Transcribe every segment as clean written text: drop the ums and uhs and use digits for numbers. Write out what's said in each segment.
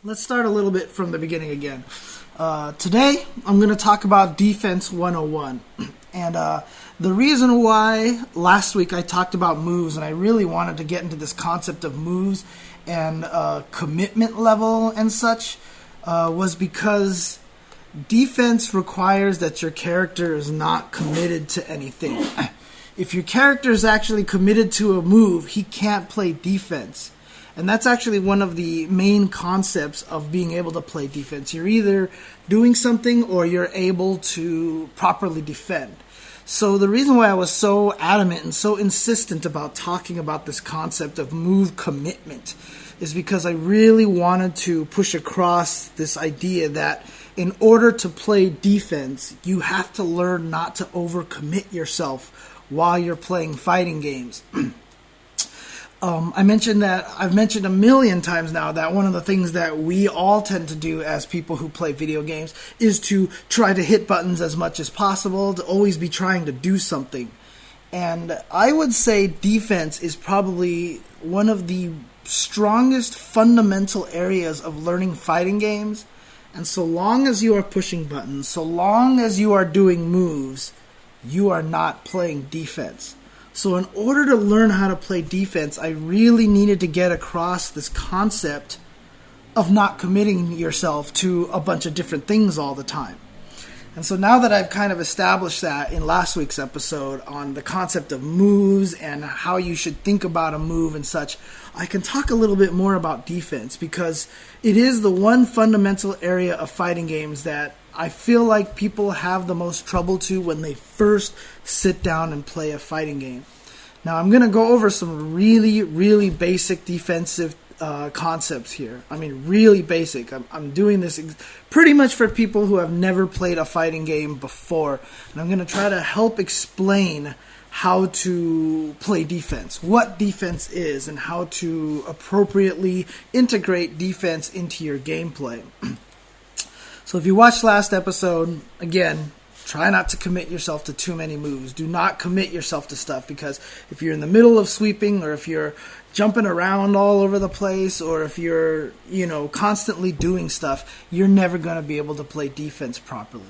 Let's start a little bit from the beginning again. Today, I'm going to talk about Defense 101. And the reason why last week I talked about moves, and I really wanted to get into this concept of moves and commitment level and such, was because defense requires that your character is not committed to anything. If your character is actually committed to a move, he can't play defense. And that's actually one of the main concepts of being able to play defense. You're either doing something or you're able to properly defend. So the reason why I was so adamant and so insistent about talking about this concept of move commitment is because I really wanted to push across this idea that in order to play defense, you have to learn not to overcommit yourself while you're playing fighting games. I've mentioned a million times now that one of the things that we all tend to do as people who play video games is to try to hit buttons as much as possible, to always be trying to do something. And I would say defense is probably one of the strongest fundamental areas of learning fighting games. And so long as you are pushing buttons, so long as you are doing moves, you are not playing defense. So in order to learn how to play defense, I really needed to get across this concept of not committing yourself to a bunch of different things all the time. And so now that I've kind of established that in last week's episode on the concept of moves and how you should think about a move and such, I can talk a little bit more about defense because it is the one fundamental area of fighting games that I feel like people have the most trouble to when they first sit down and play a fighting game. Now I'm going to go over some really, really basic defensive concepts here. I mean, really basic. I'm doing this pretty much for people who have never played a fighting game before. And I'm going to try to help explain how to play defense, what defense is, and how to appropriately integrate defense into your gameplay. So if you watched last episode, again, try not to commit yourself to too many moves. Do not commit yourself to stuff because if you're in the middle of sweeping or if you're jumping around all over the place or if you're, constantly doing stuff, you're never going to be able to play defense properly.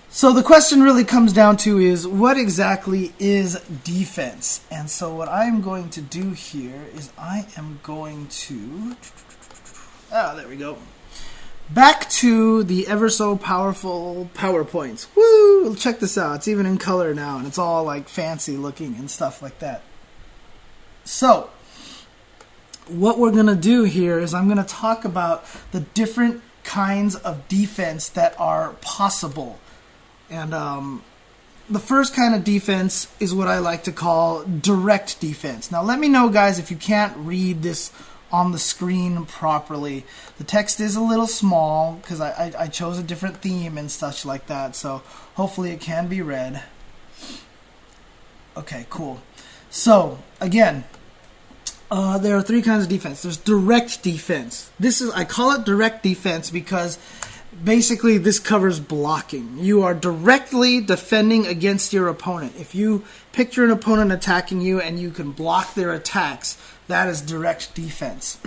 So the question really comes down to is what exactly is defense? And so what I'm going to do here is I am going to... there we go. Back to the ever so powerful PowerPoints. Woo! Check this out. It's even in color now, and it's all like fancy looking and stuff like that. So, what we're going to do here is I'm going to talk about the different kinds of defense that are possible. And the first kind of defense is what I like to call direct defense. Now, let me know, guys, if you can't read this on the screen properly. The text is a little small because I chose a different theme and such like that, so hopefully it can be read. Okay, cool. So, again, there are three kinds of defense. There's direct defense. I call it direct defense because basically this covers blocking. You are directly defending against your opponent. If you picture an opponent attacking you and you can block their attacks, that is direct defense.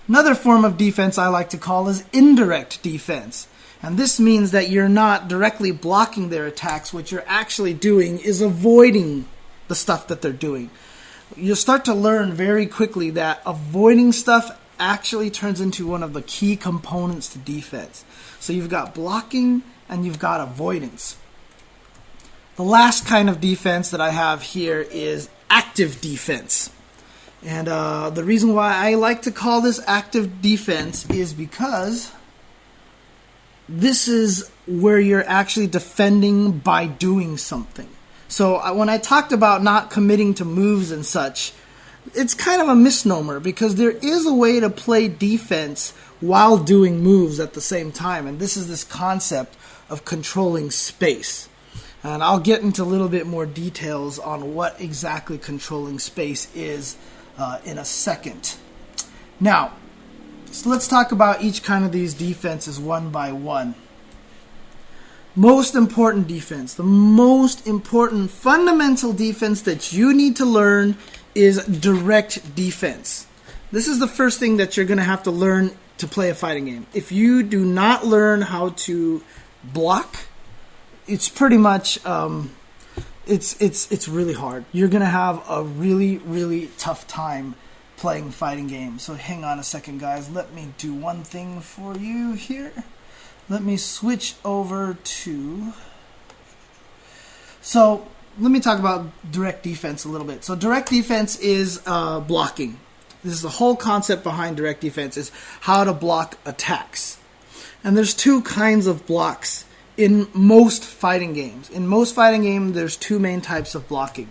Another form of defense I like to call is indirect defense. And this means that you're not directly blocking their attacks. What you're actually doing is avoiding the stuff that they're doing. You'll start to learn very quickly that avoiding stuff actually turns into one of the key components to defense. So you've got blocking and you've got avoidance. The last kind of defense that I have here is active defense. And the reason why I like to call this active defense is because this is where you're actually defending by doing something. So when I talked about not committing to moves and such, it's kind of a misnomer because there is a way to play defense while doing moves at the same time. And this is this concept of controlling space. And I'll get into a little bit more details on what exactly controlling space is in a second. Now, so let's talk about each kind of these defenses one by one. Most important defense, the most important fundamental defense that you need to learn is direct defense. This is the first thing that you're going to have to learn to play a fighting game. If you do not learn how to block, it's pretty much it's really hard. You're gonna have a really tough time playing fighting games. So hang on a second, guys. Let me do one thing for you here. Let me switch over to. So let me talk about direct defense a little bit. So direct defense is blocking. This is the whole concept behind direct defense, is how to block attacks. And there's two kinds of blocks in most fighting games. In most fighting games, there's two main types of blocking.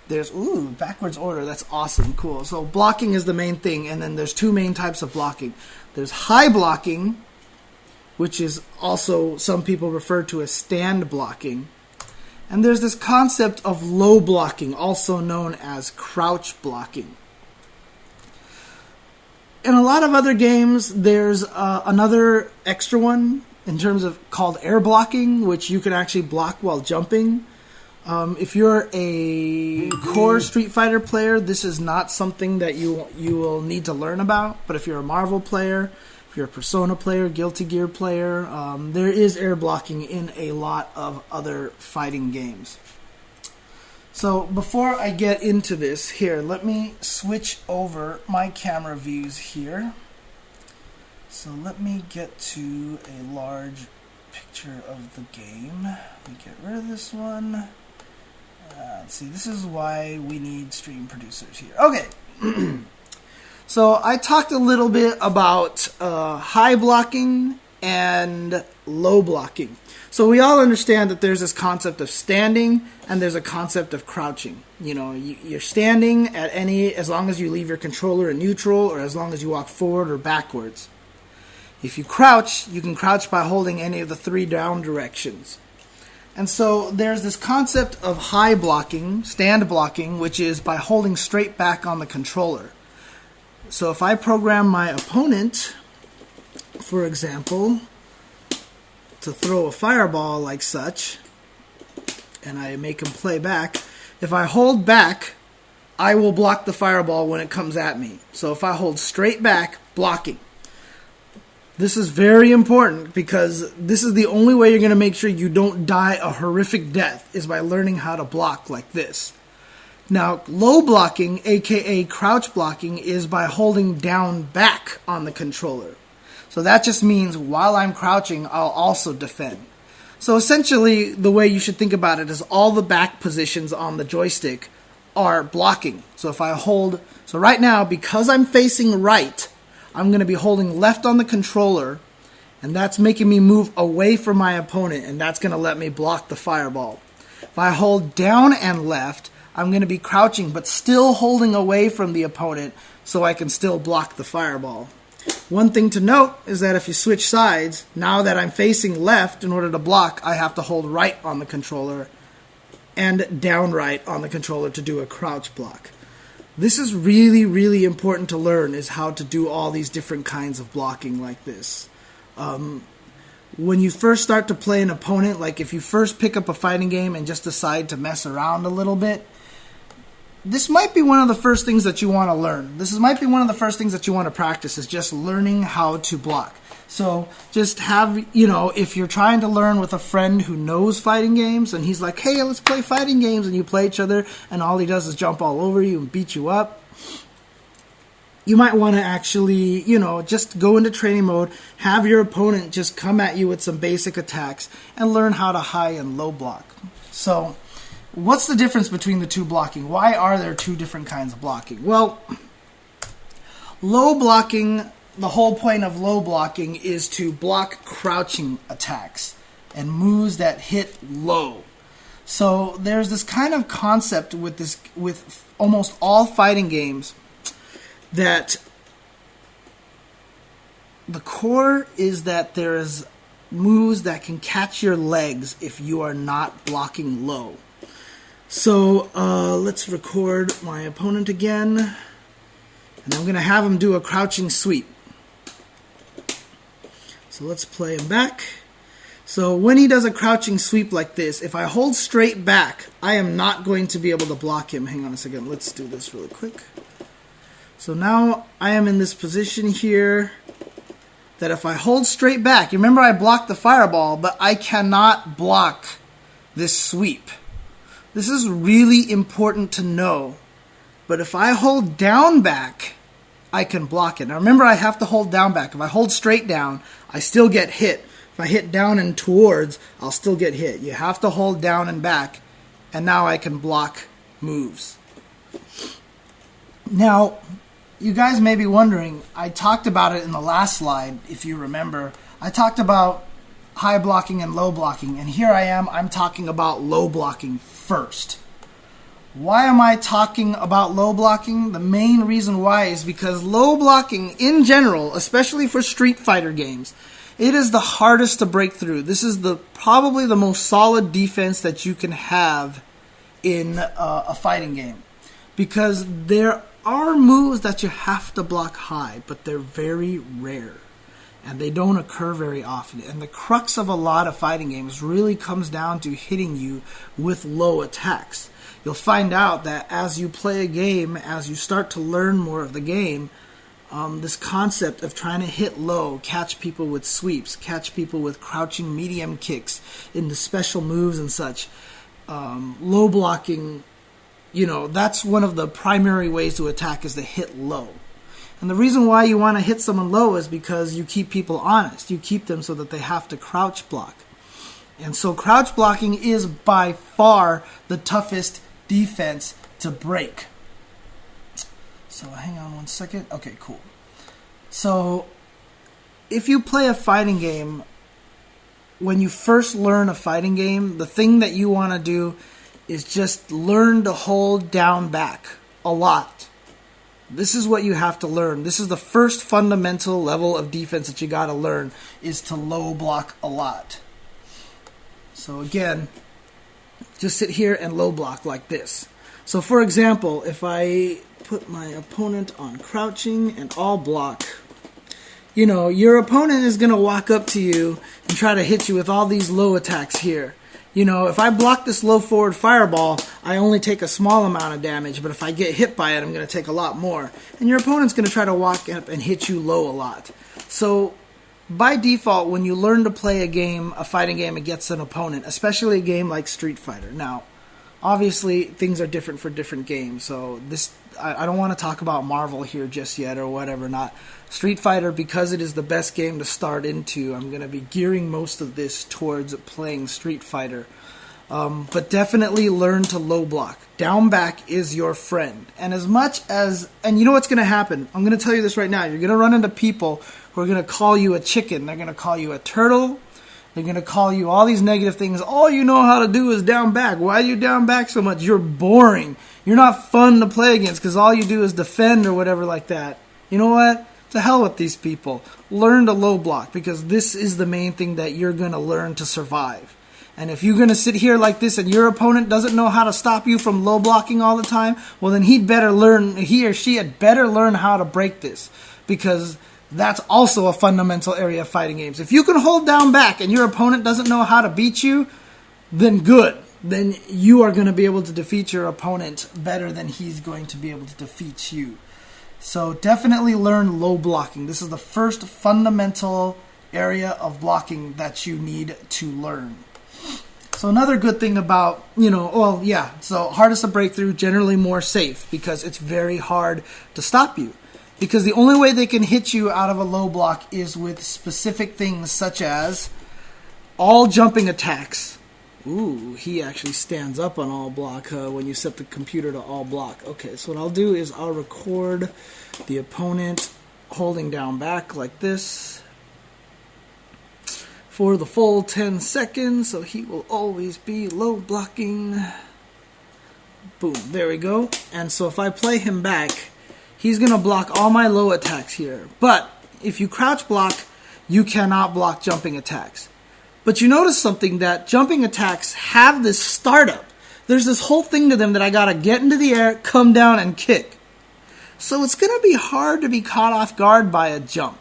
There's, backwards order, that's awesome, cool. So blocking is the main thing, and then there's two main types of blocking. There's high blocking, which is also some people refer to as stand blocking. And there's this concept of low blocking, also known as crouch blocking. In a lot of other games, there's another extra one in terms of called air blocking, which you can actually block while jumping. If you're a core Street Fighter player, this is not something that you will need to learn about. But if you're a Marvel player, if you're a Persona player, Guilty Gear player, there is air blocking in a lot of other fighting games. So before I get into this here, let me switch over my camera views here. So let me get to a large picture of the game. Let me get rid of this one. Let's see, this is why we need stream producers here. Okay. So I talked a little bit about high blocking and low blocking. So we all understand that there's this concept of standing and there's a concept of crouching. You know, you're standing at as long as you leave your controller in neutral, or as long as you walk forward or backwards. If you crouch, you can crouch by holding any of the three down directions. And so there's this concept of high blocking, stand blocking, which is by holding straight back on the controller. So if I program my opponent, for example, to throw a fireball like such, and I make him play back, if I hold back, I will block the fireball when it comes at me. So if I hold straight back, blocking. This is very important because this is the only way you're going to make sure you don't die a horrific death, is by learning how to block like this. Now, low blocking, aka crouch blocking, is by holding down back on the controller. So that just means while I'm crouching, I'll also defend. So essentially, the way you should think about it is all the back positions on the joystick are blocking. So if I hold, so right now, because I'm facing right, I'm going to be holding left on the controller, and that's making me move away from my opponent, and that's going to let me block the fireball. If I hold down and left, I'm going to be crouching, but still holding away from the opponent, so I can still block the fireball. One thing to note is that if you switch sides, now that I'm facing left, in order to block, I have to hold right on the controller and down right on the controller to do a crouch block. This is really important to learn, is how to do all these different kinds of blocking like this. When you first start to play an opponent, like if you first pick up a fighting game and just decide to mess around a little bit, this might be one of the first things that you want to learn. This might be one of the first things that you want to practice, is just learning how to block. So just have, if you're trying to learn with a friend who knows fighting games and he's like, hey, let's play fighting games, and you play each other and all he does is jump all over you and beat you up, you might want to actually, just go into training mode, have your opponent just come at you with some basic attacks and learn how to high and low block. So what's the difference between the two blocking? Why are there two different kinds of blocking? Well, low blocking, the whole point of low blocking is to block crouching attacks and moves that hit low. So there's this kind of concept with almost all fighting games, that the core is that there is moves that can catch your legs if you are not blocking low. So let's record my opponent again, and I'm going to have him do a crouching sweep. So let's play him back. So when he does a crouching sweep like this, if I hold straight back, I am not going to be able to block him. Hang on a second, let's do this really quick. So now I am in this position here, that if I hold straight back, you remember I blocked the fireball, but I cannot block this sweep. This is really important to know. But if I hold down back, I can block it. Now remember, I have to hold down back. If I hold straight down, I still get hit. If I hit down and towards, I'll still get hit. You have to hold down and back, and now I can block moves. Now, you guys may be wondering, I talked about it in the last slide, if you remember. I talked about high blocking and low blocking, and here I am, I'm talking about low blocking first. Why am I talking about low blocking? The main reason why is because low blocking in general, especially for Street Fighter games, it is the hardest to break through. This is probably the most solid defense that you can have in a fighting game, because there are moves that you have to block high, but they're very rare and they don't occur very often. And the crux of a lot of fighting games really comes down to hitting you with low attacks. You'll find out that as you play a game, as you start to learn more of the game, this concept of trying to hit low, catch people with sweeps, catch people with crouching medium kicks into special moves and such, low blocking, that's one of the primary ways to attack, is to hit low. And the reason why you want to hit someone low is because you keep people honest. You keep them so that they have to crouch block. And so crouch blocking is by far the toughest defense to break. So hang on one second. Okay, cool. So if you play a fighting game, when you first learn a fighting game, the thing that you want to do is just learn to hold down back a lot. This is what you have to learn. This is the first fundamental level of defense that you got to learn, is to low block a lot. So again, just sit here and low block like this. So for example, if I put my opponent on crouching and all block, your opponent is going to walk up to you and try to hit you with all these low attacks here. If I block this low forward fireball, I only take a small amount of damage, but if I get hit by it, I'm going to take a lot more. And your opponent's going to try to walk up and hit you low a lot. So by default, when you learn to play a fighting game against an opponent, especially a game like Street Fighter. Now, obviously, things are different for different games, so I don't want to talk about Marvel here just yet or whatever. Not Street Fighter, because it is the best game to start into. I'm going to be gearing most of this towards playing Street Fighter. But definitely learn to low block. Down back is your friend. And you know what's going to happen? I'm going to tell you this right now. You're going to run into people who are going to call you a chicken. They're going to call you a turtle. They're going to call you all these negative things. All you know how to do is down back. Why do you down back so much? You're boring. You're not fun to play against because all you do is defend or whatever like that. You know what? To hell with these people. Learn to low block, because this is the main thing that you're going to learn to survive. And if you're going to sit here like this and your opponent doesn't know how to stop you from low blocking all the time, well then he or she had better learn how to break this, because that's also a fundamental area of fighting games. If you can hold down back and your opponent doesn't know how to beat you, then good. Then you are going to be able to defeat your opponent better than he's going to be able to defeat you. So definitely learn low blocking. This is the first fundamental area of blocking that you need to learn. So another good thing about, so hardest to break through, generally more safe, because it's very hard to stop you. Because the only way they can hit you out of a low block is with specific things such as all jumping attacks. Ooh, he actually stands up on all block when you set the computer to all block. Okay, so what I'll do is I'll record the opponent holding down back like this for the full 10 seconds, so he will always be low blocking. Boom, there we go. And so if I play him back, he's going to block all my low attacks here. But if you crouch block, you cannot block jumping attacks. But you notice something, that jumping attacks have this startup. There's this whole thing to them that I got to get into the air, come down, and kick. So it's going to be hard to be caught off guard by a jump.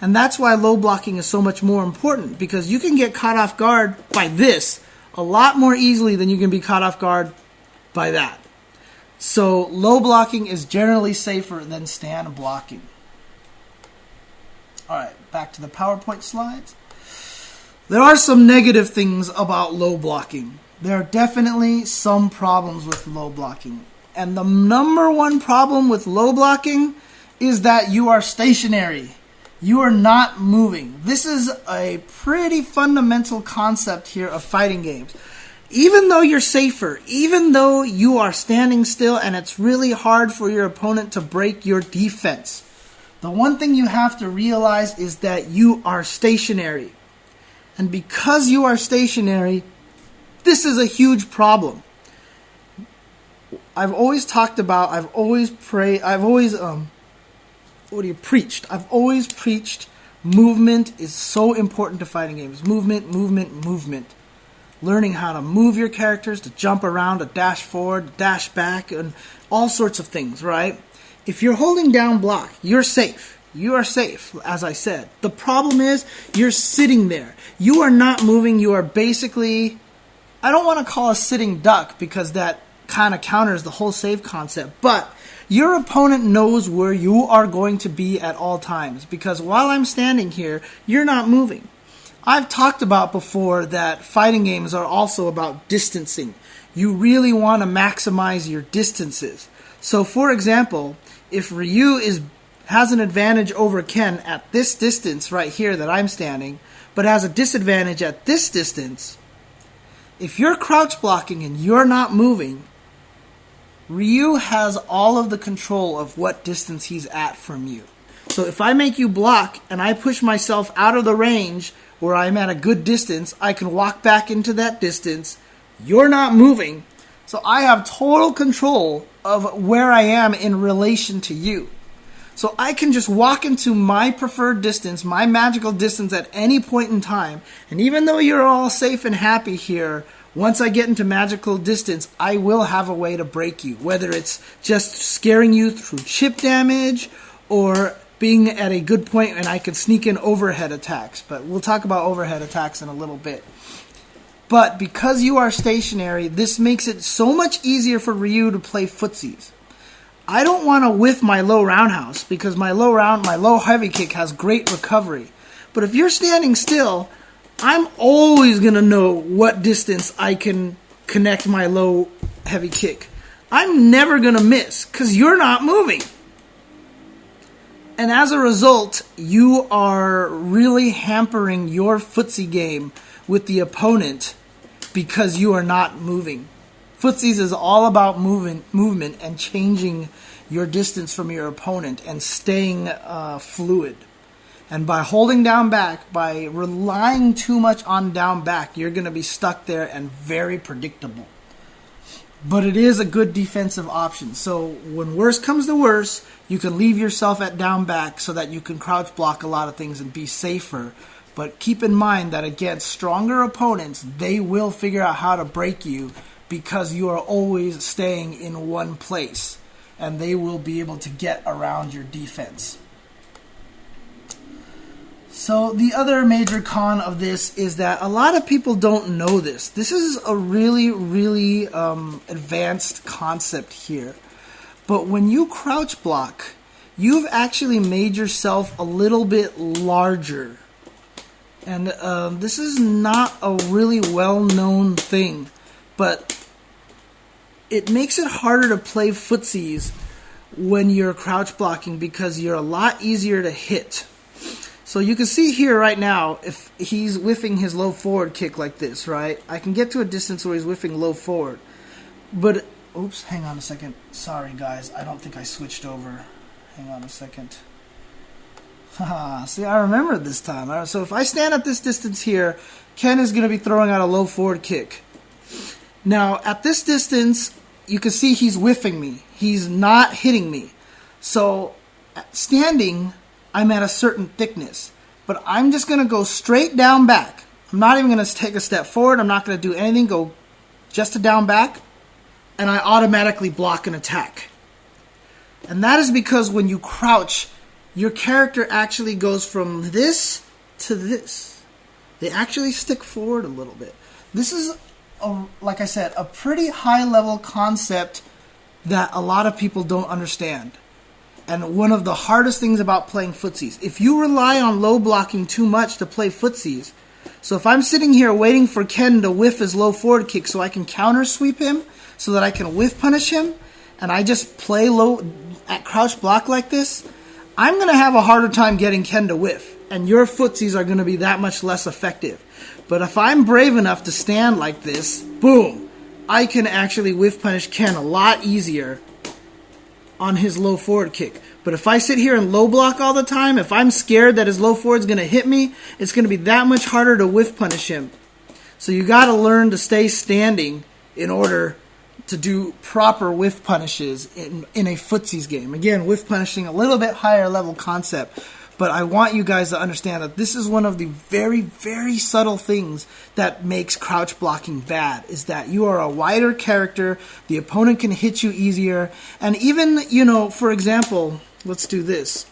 And that's why low blocking is so much more important, because you can get caught off guard by this a lot more easily than you can be caught off guard by that. So low blocking is generally safer than stand blocking. Alright, back to the PowerPoint slides. There are some negative things about low blocking. There are definitely some problems with low blocking. And the number one problem with low blocking is that you are stationary. You are not moving. This is a pretty fundamental concept here of fighting games. Even though you're safer, even though you are standing still and it's really hard for your opponent to break your defense, the one thing you have to realize is that you are stationary. And because you are stationary, this is a huge problem. I've always preached. I've always preached movement is so important to fighting games. Movement, movement, movement. Learning how to move your characters, to jump around, to dash forward, to dash back, and all sorts of things, right? If you're holding down block, you're safe. You are safe, as I said. The problem is you're sitting there. You are not moving. You are basically, I don't want to call a sitting duck because that kind of counters the whole save concept, but your opponent knows where you are going to be at all times because while I'm standing here, you're not moving. I've talked about before that fighting games are also about distancing. You really want to maximize your distances. So for example, if Ryu has an advantage over Ken at this distance right here that I'm standing, but has a disadvantage at this distance, if you're crouch blocking and you're not moving, Ryu has all of the control of what distance he's at from you. So if I make you block and I push myself out of the range where I'm at a good distance, I can walk back into that distance. You're not moving. So I have total control of where I am in relation to you. So I can just walk into my preferred distance, my magical distance at any point in time. And even though you're all safe and happy here, once I get into magical distance, I will have a way to break you. Whether it's just scaring you through chip damage or being at a good point and I can sneak in overhead attacks. But we'll talk about overhead attacks in a little bit. But because you are stationary, this makes it so much easier for Ryu to play footsies. I don't want to whiff my low roundhouse because my low heavy kick has great recovery. But if you're standing still, I'm always going to know what distance I can connect my low heavy kick. I'm never going to miss because you're not moving. And as a result, you are really hampering your footsie game with the opponent because you are not moving. Footsies is all about movement and changing your distance from your opponent and staying fluid. And by holding down back, by relying too much on down back, you're going to be stuck there and very predictable. But it is a good defensive option. So when worse comes to worse, you can leave yourself at down back so that you can crouch block a lot of things and be safer. But keep in mind that against stronger opponents, they will figure out how to break you because you are always staying in one place. And they will be able to get around your defense. So the other major con of this is that a lot of people don't know this. This is a really, really advanced concept here. But when you crouch block, you've actually made yourself a little bit larger. And this is not a really well-known thing, but it makes it harder to play footsies when you're crouch blocking because you're a lot easier to hit. So you can see here right now, if he's whiffing his low forward kick like this, right? I can get to a distance where he's whiffing low forward. But, oops, hang on a second. Sorry, guys. I don't think I switched over. Hang on a second. Haha, see, I remember this time. So if I stand at this distance here, Ken is going to be throwing out a low forward kick. Now, at this distance, you can see he's whiffing me. He's not hitting me. So, standing, I'm at a certain thickness. But I'm just going to go straight down back. I'm not even going to take a step forward. I'm not going to do anything. Go just to down back. And I automatically block an attack. And that is because when you crouch, your character actually goes from this to this. They actually stick forward a little bit. This is, like I said, a pretty high-level concept that a lot of people don't understand. and one of the hardest things about playing footsies. If you rely on low blocking too much to play footsies, so if I'm sitting here waiting for Ken to whiff his low forward kick so I can counter sweep him, so that I can whiff punish him, and I just play low at crouch block like this, I'm going to have a harder time getting Ken to whiff, and your footsies are going to be that much less effective. But if I'm brave enough to stand like this, boom, I can actually whiff punish Ken a lot easier on his low forward kick. But if I sit here and low block all the time, if I'm scared that his low forward is going to hit me, it's going to be that much harder to whiff punish him. So you got to learn to stay standing in order to do proper whiff punishes in a footsies game. Again, whiff punishing, a little bit higher level concept, but I want you guys to understand that this is one of the very, very subtle things that makes crouch blocking bad, is that you are a wider character, the opponent can hit you easier, and even, for example, let's do this.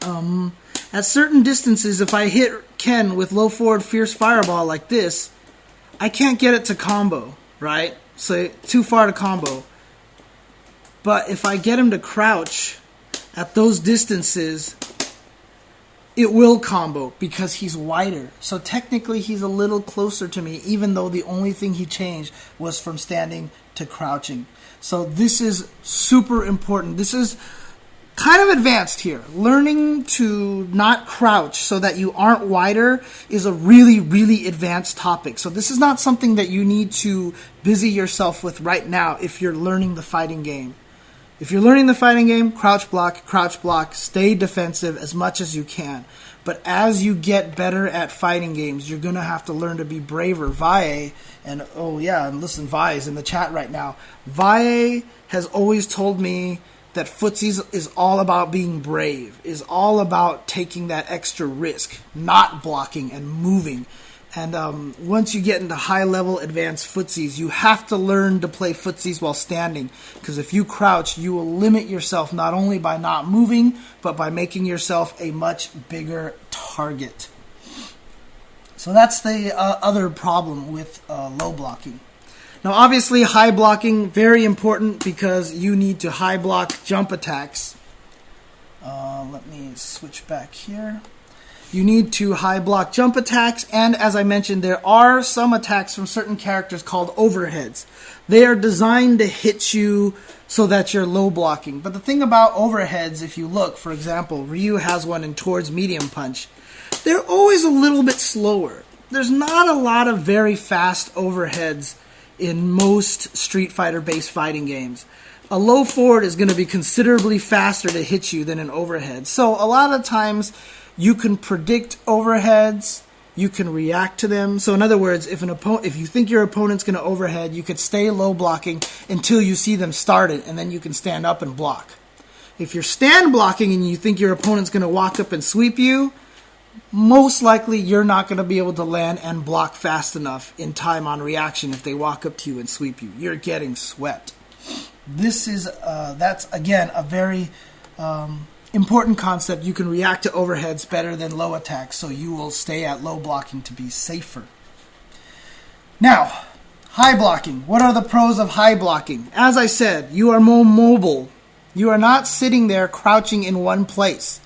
At certain distances, if I hit Ken with low forward fierce fireball like this, I can't get it to combo, right? So too far to combo. But if I get him to crouch at those distances, it will combo because he's wider. So technically he's a little closer to me, even though the only thing he changed was from standing to crouching. So this is super important. This is kind of advanced here. Learning to not crouch so that you aren't wider is a really, really advanced topic. So this is not something that you need to busy yourself with right now if you're learning the fighting game. If you're learning the fighting game, crouch block, stay defensive as much as you can. But as you get better at fighting games, you're going to have to learn to be braver. Vae, and listen, Vae is in the chat right now. Vae has always told me that footsies is all about being brave, is all about taking that extra risk, not blocking and moving. And once you get into high-level advanced footsies, you have to learn to play footsies while standing, because if you crouch, you will limit yourself not only by not moving, but by making yourself a much bigger target. So that's the other problem with low blocking. Now, obviously, high blocking, very important because you need to high block jump attacks. Let me switch back here. You need to high block jump attacks, and as I mentioned, there are some attacks from certain characters called overheads. They are designed to hit you so that you're low blocking. But the thing about overheads, if you look, for example, Ryu has one in Towards Medium Punch, they're always a little bit slower. There's not a lot of very fast overheads in most Street Fighter-based fighting games. A low forward is going to be considerably faster to hit you than an overhead. So a lot of times you can predict overheads, you can react to them. So in other words, if you think your opponent's going to overhead, you could stay low blocking until you see them start it, and then you can stand up and block. If you're stand blocking and you think your opponent's going to walk up and sweep you, most likely you're not going to be able to land and block fast enough in time on reaction if they walk up to you and sweep you. You're getting swept. This is that's again a very important concept. You can react to overheads better than low attacks, so you will stay at low blocking to be safer. Now, high blocking. What are the pros of high blocking? As I said, you are more mobile. You are not sitting there crouching in one place.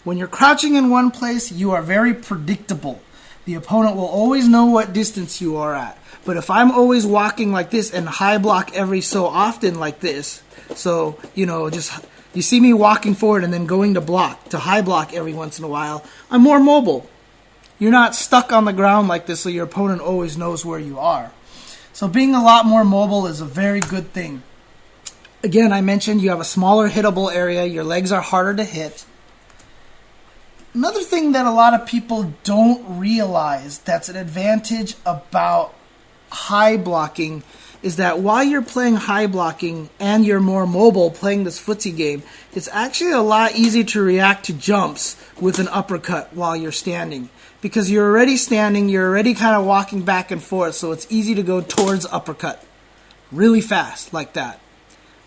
When you're crouching in one place, you are very predictable. The opponent will always know what distance you are at. But if I'm always walking like this and high block every so often like this, so, you see me walking forward and then going to block, to high block every once in a while, I'm more mobile. You're not stuck on the ground like this, so your opponent always knows where you are. So being a lot more mobile is a very good thing. Again, I mentioned you have a smaller hittable area, your legs are harder to hit. Another thing that a lot of people don't realize that's an advantage about high blocking is that while you're playing high blocking and you're more mobile playing this footsie game, it's actually a lot easier to react to jumps with an uppercut while you're standing. Because you're already standing, you're already kind of walking back and forth, so it's easy to go towards uppercut really fast like that.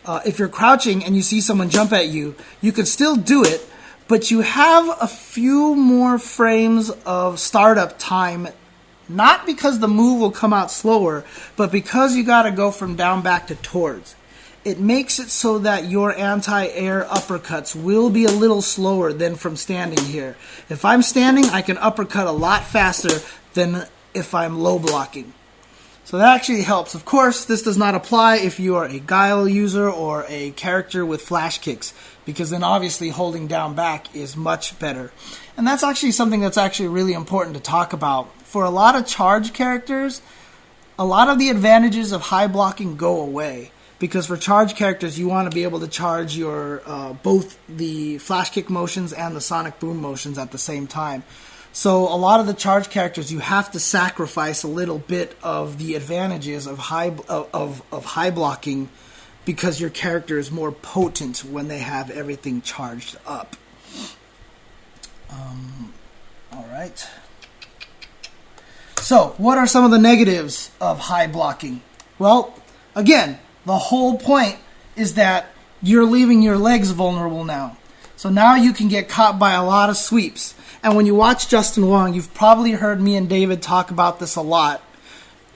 If you're crouching and you see someone jump at you, you can still do it, but you have a few more frames of startup time, not because the move will come out slower, but because you got to go from down back to towards. it makes it so that your anti-air uppercuts will be a little slower than from standing here. If I'm standing, I can uppercut a lot faster than if I'm low blocking. So that actually helps. Of course, this does not apply if you are a guile user or a character with flash kicks, because then obviously holding down back is much better. And that's actually something that's actually really important to talk about. For a lot of charge characters, a lot of the advantages of high blocking go away, because for charge characters you want to be able to charge your both the flash kick motions and the sonic boom motions at the same time. So a lot of the charge characters, you have to sacrifice a little bit of the advantages of high blocking, because your character is more potent when they have everything charged up. All right. So what are some of the negatives of high blocking? Well, again, the whole point is that you're leaving your legs vulnerable now. So now you can get caught by a lot of sweeps. And when you watch Justin Wong, you've probably heard me and David talk about this a lot.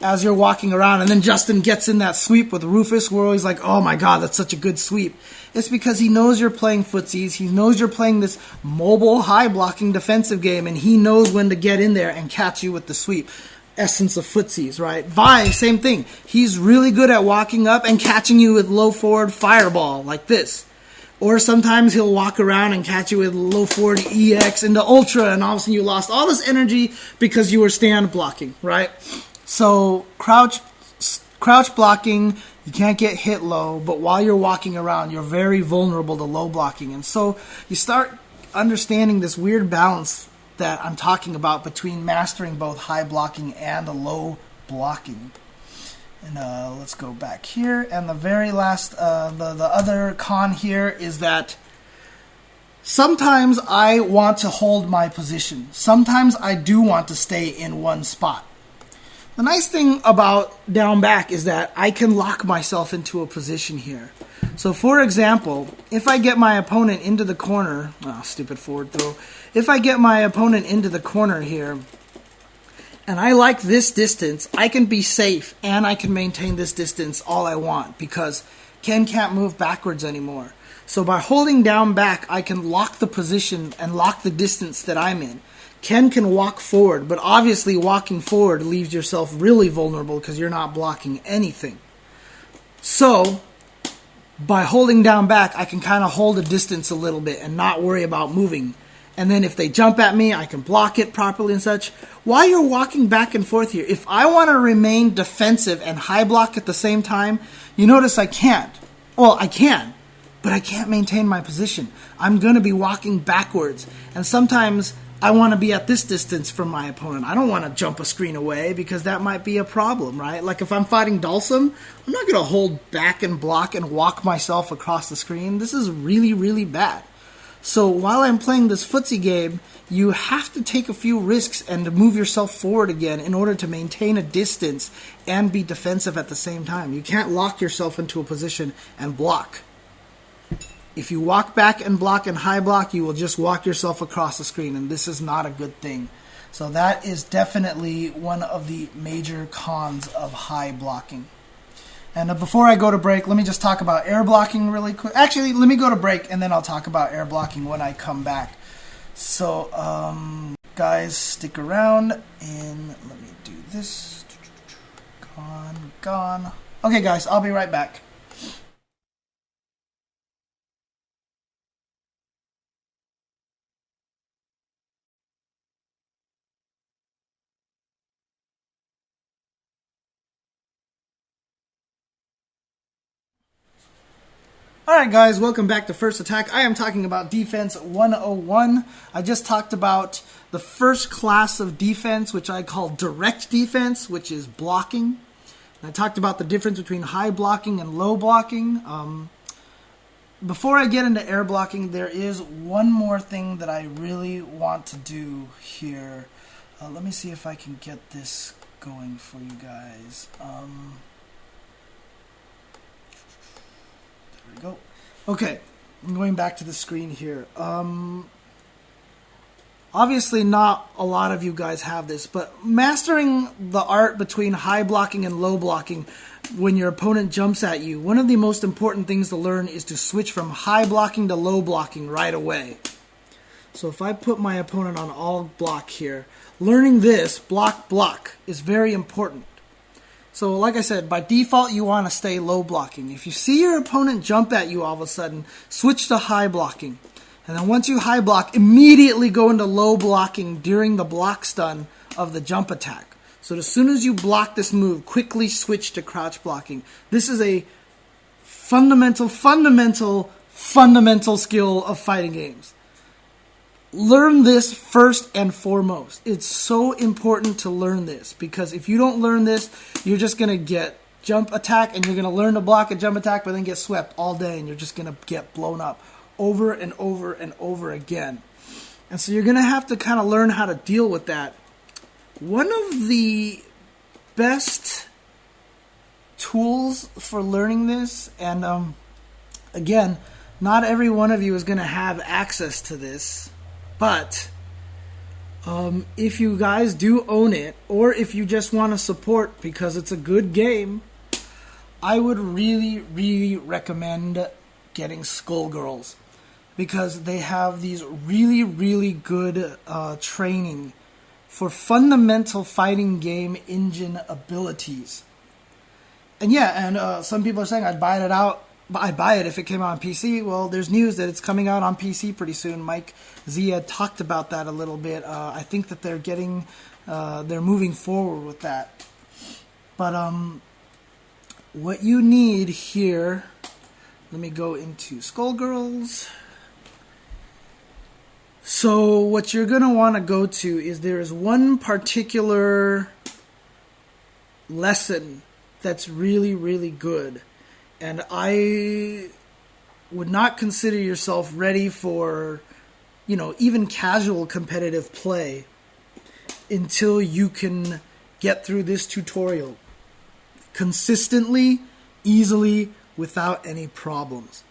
As you're walking around and then Justin gets in that sweep with Rufus, we're always like, oh my god, that's such a good sweep. It's because he knows you're playing footsies, he knows you're playing this mobile, high-blocking defensive game, and he knows when to get in there and catch you with the sweep. Essence of footsies, right? Vi, same thing. He's really good at walking up and catching you with low forward fireball, like this. Or sometimes he'll walk around and catch you with low forward EX into Ultra, and all of a sudden you lost all this energy because you were stand blocking, right? So crouch blocking, you can't get hit low, but while you're walking around, you're very vulnerable to low blocking. And so you start understanding this weird balance that I'm talking about between mastering both high blocking and a low blocking. And let's go back here. And the very last, the other con here is that sometimes I want to hold my position. Sometimes I do want to stay in one spot. The nice thing about down back is that I can lock myself into a position here. So for example, if I get my opponent into the corner, stupid forward throw. If I get my opponent into the corner here, and I like this distance, I can be safe and I can maintain this distance all I want, because Ken can't move backwards anymore. So by holding down back, I can lock the position and lock the distance that I'm in. Ken can walk forward, but obviously walking forward leaves yourself really vulnerable because you're not blocking anything. So by holding down back, I can kind of hold a distance a little bit and not worry about moving. And then if they jump at me, I can block it properly and such. While you're walking back and forth here, if I want to remain defensive and high block at the same time, you notice I can't. Well, I can, but I can't maintain my position. I'm going to be walking backwards. And sometimes I want to be at this distance from my opponent. I don't want to jump a screen away, because that might be a problem, right? Like if I'm fighting Dulcim, I'm not going to hold back and block and walk myself across the screen. This is really, really bad. So while I'm playing this footsie game, you have to take a few risks and to move yourself forward again in order to maintain a distance and be defensive at the same time. You can't lock yourself into a position and block. If you walk back and block and high block, you will just walk yourself across the screen, and this is not a good thing. So that is definitely one of the major cons of high blocking. And before I go to break, let me just talk about air blocking really quick. Actually, let me go to break, and then I'll talk about air blocking when I come back. So, guys, stick around, and let me do this. Gone. Okay, guys, I'll be right back. Alright guys, welcome back to First Attack. I am talking about Defense 101. I just talked about the first class of defense, which I call direct defense, which is blocking. And I talked about the difference between high blocking and low blocking. Before I get into air blocking, there is one more thing that I really want to do here. Let me see if I can get this going for you guys. There we go. Okay, I'm going back to the screen here. Obviously, not a lot of you guys have this, but mastering the art between high blocking and low blocking when your opponent jumps at you, one of the most important things to learn is to switch from high blocking to low blocking right away. So if I put my opponent on all block here, learning this, block, block, is very important. So like I said, by default, you want to stay low blocking. If you see your opponent jump at you all of a sudden, switch to high blocking. And then once you high block, immediately go into low blocking during the block stun of the jump attack. So as soon as you block this move, quickly switch to crouch blocking. This is a fundamental skill of fighting games. Learn this first and foremost. It's so important to learn this, because if you don't learn this, you're just going to get jump attack and you're going to learn to block a jump attack, but then get swept all day and you're just going to get blown up over and over and over again. And so you're going to have to kind of learn how to deal with that. One of the best tools for learning this, and again, not every one of you is going to have access to this, but if you guys do own it, or if you just want to support because it's a good game, I would really recommend getting Skullgirls, because they have these really good training for fundamental fighting game engine abilities. And some people are saying I'd buy it if it came out on PC. Well, there's news that it's coming out on PC pretty soon. Mike Zia talked about that a little bit. I think that they're moving forward with that. But what you need here, let me go into Skullgirls. So what you're going to want to go to is there is one particular lesson that's really good. And I would not consider yourself ready for, even casual competitive play until you can get through this tutorial consistently, easily, without any problems.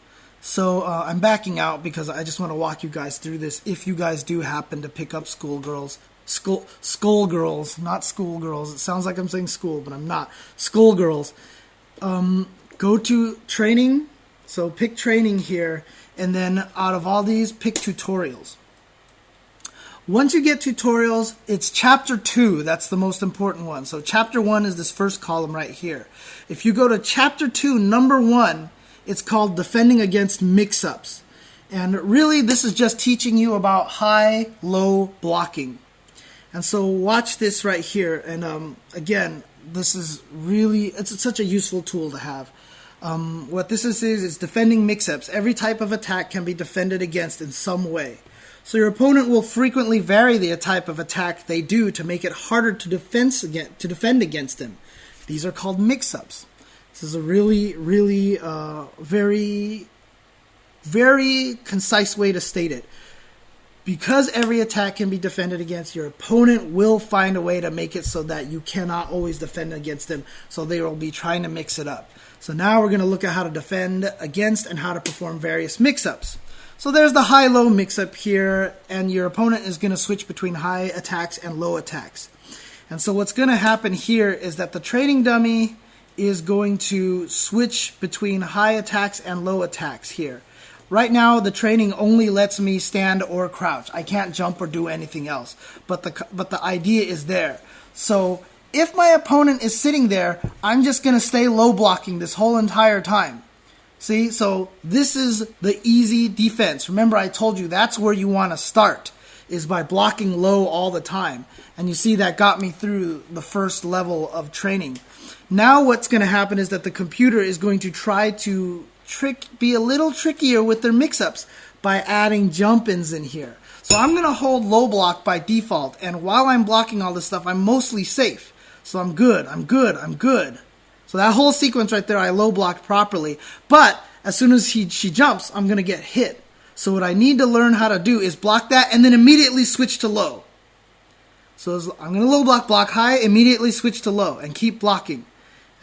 So I'm backing out because I just want to walk you guys through this if you guys do happen to pick up Skullgirls. Skullgirls, not schoolgirls. It sounds like I'm saying school, but I'm not. Skullgirls. Go to training. So pick training here, and then out of all these, pick tutorials. Once you get tutorials, it's chapter 2. That's the most important one. So chapter 1 is this first column right here. If you go to chapter 2, number 1, it's called Defending Against Mix-Ups. And really, this is just teaching you about high-low blocking. And so watch this right here. And again, this is really, it's such a useful tool to have. What this is defending mix-ups. Every type of attack can be defended against in some way. So your opponent will frequently vary the type of attack they do to make it harder to defend against them. These are called mix-ups. This is a really very concise way to state it. Because every attack can be defended against, your opponent will find a way to make it so that you cannot always defend against them. So they will be trying to mix it up. So now we're going to look at how to defend against and how to perform various mix-ups. So there's the high-low mix-up here, and your opponent is going to switch between high attacks and low attacks. And so what's going to happen here is that the training dummy is going to switch between high attacks and low attacks here. Right now, the training only lets me stand or crouch. I can't jump or do anything else. But the idea is there. So if my opponent is sitting there, I'm just going to stay low blocking this whole entire time. See, so this is the easy defense. Remember, I told you that's where you want to start, is by blocking low all the time. And you see that got me through the first level of training. Now what's going to happen is that the computer is going to try to be a little trickier with their mix-ups by adding jump-ins in here. So I'm going to hold low block by default, and while I'm blocking all this stuff, I'm mostly safe. So I'm good. So that whole sequence right there, I low blocked properly. But as soon as she jumps, I'm going to get hit. So what I need to learn how to do is block that and then immediately switch to low. So I'm going to low block high, immediately switch to low, and keep blocking.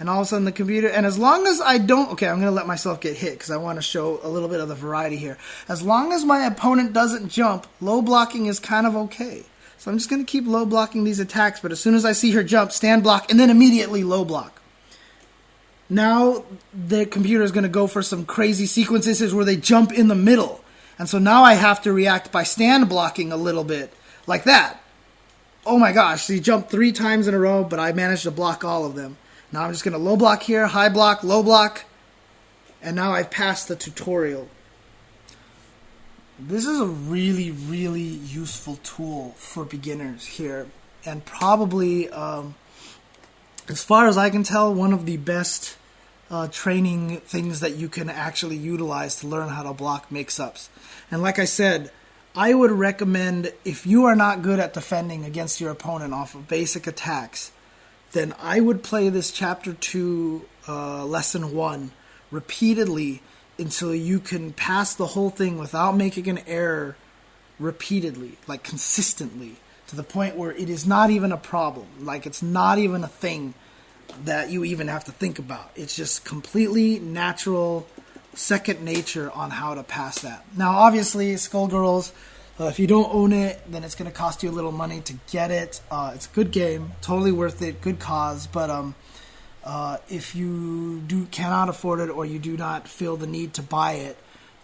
And all of a sudden the computer, and as long as I don't, okay, I'm going to let myself get hit because I want to show a little bit of the variety here. As long as my opponent doesn't jump, low blocking is kind of okay. So I'm just going to keep low blocking these attacks, but as soon as I see her jump, stand block, and then immediately low block. Now the computer is going to go for some crazy sequences where they jump in the middle. And so now I have to react by stand blocking a little bit, like that. Oh my gosh, she jumped 3 times in a row, but I managed to block all of them. Now I'm just going to low block here, high block, low block, and now I've passed the tutorial. This is a really, really useful tool for beginners here, and probably, as far as I can tell, one of the best training things that you can actually utilize to learn how to block mix-ups. And like I said, I would recommend, if you are not good at defending against your opponent off of basic attacks, then I would play this Chapter 2, Lesson 1 repeatedly until you can pass the whole thing without making an error repeatedly, like consistently, to the point where it is not even a problem. Like, it's not even a thing that you even have to think about. It's just completely natural, second nature on how to pass that. Now, obviously, Skullgirls, if you don't own it, then it's going to cost you a little money to get it. It's a good game, totally worth it, good cause. But if you cannot afford it or you do not feel the need to buy it,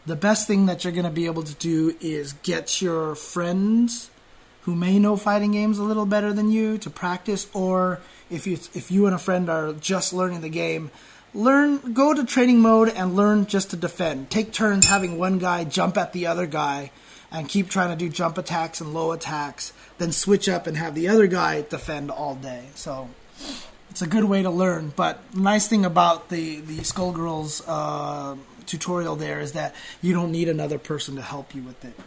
the best thing that you're going to be able to do is get your friends who may know fighting games a little better than you to practice, or if you and a friend are just learning the game, go to training mode and learn just to defend. Take turns having one guy jump at the other guy and keep trying to do jump attacks and low attacks, then switch up and have the other guy defend all day. So it's a good way to learn. But the nice thing about the Skullgirls tutorial there is that you don't need another person to help you with it.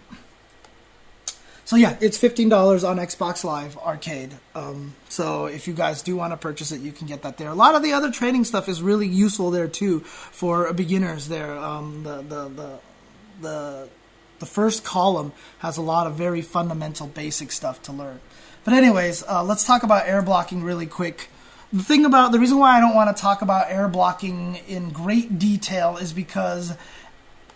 So yeah, it's $15 on Xbox Live Arcade. So if you guys do want to purchase it, you can get that there. A lot of the other training stuff is really useful there too for beginners there. The first column has a lot of very fundamental basic stuff to learn. But anyways, let's talk about air blocking really quick. The reason why I don't want to talk about air blocking in great detail is because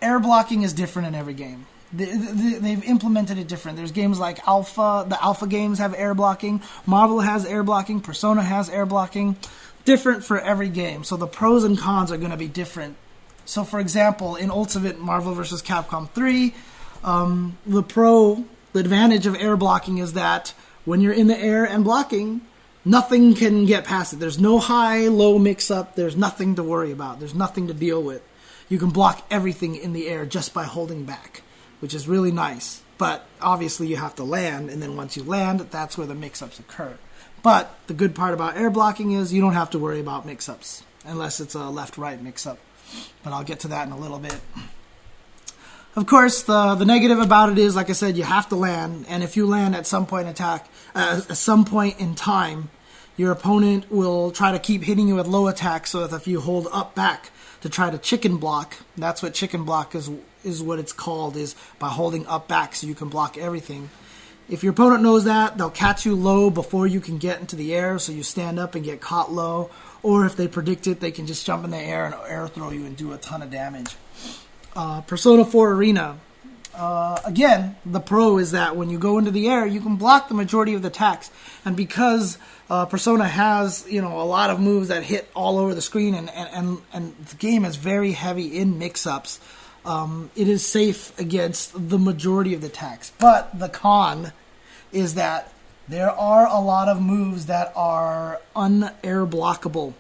air blocking is different in every game. They've implemented it different. There's games like Alpha. The Alpha games have air blocking. Marvel has air blocking. Persona has air blocking. Different for every game. So the pros and cons are going to be different. So for example, in Ultimate Marvel vs. Capcom 3, the advantage of air blocking is that when you're in the air and blocking, nothing can get past it. There's no high-low mix-up. There's nothing to worry about. There's nothing to deal with. You can block everything in the air just by holding back, which is really nice. But obviously you have to land, and then once you land, that's where the mix-ups occur. But the good part about air blocking is you don't have to worry about mix-ups, unless it's a left-right mix-up. But I'll get to that in a little bit. Of course, the negative about it is, like I said, you have to land, and if you land at some point in time, your opponent will try to keep hitting you with low attacks, so that if you hold up back to try to chicken block, that's what chicken block is what it's called, is by holding up back so you can block everything. If your opponent knows that, they'll catch you low before you can get into the air, so you stand up and get caught low, or if they predict it, they can just jump in the air and air throw you and do a ton of damage. Persona 4 Arena. Again, the pro is that when you go into the air, you can block the majority of the attacks. And because Persona has, a lot of moves that hit all over the screen, and the game is very heavy in mix-ups, it is safe against the majority of the attacks. But the con is that there are a lot of moves that are un-air blockable.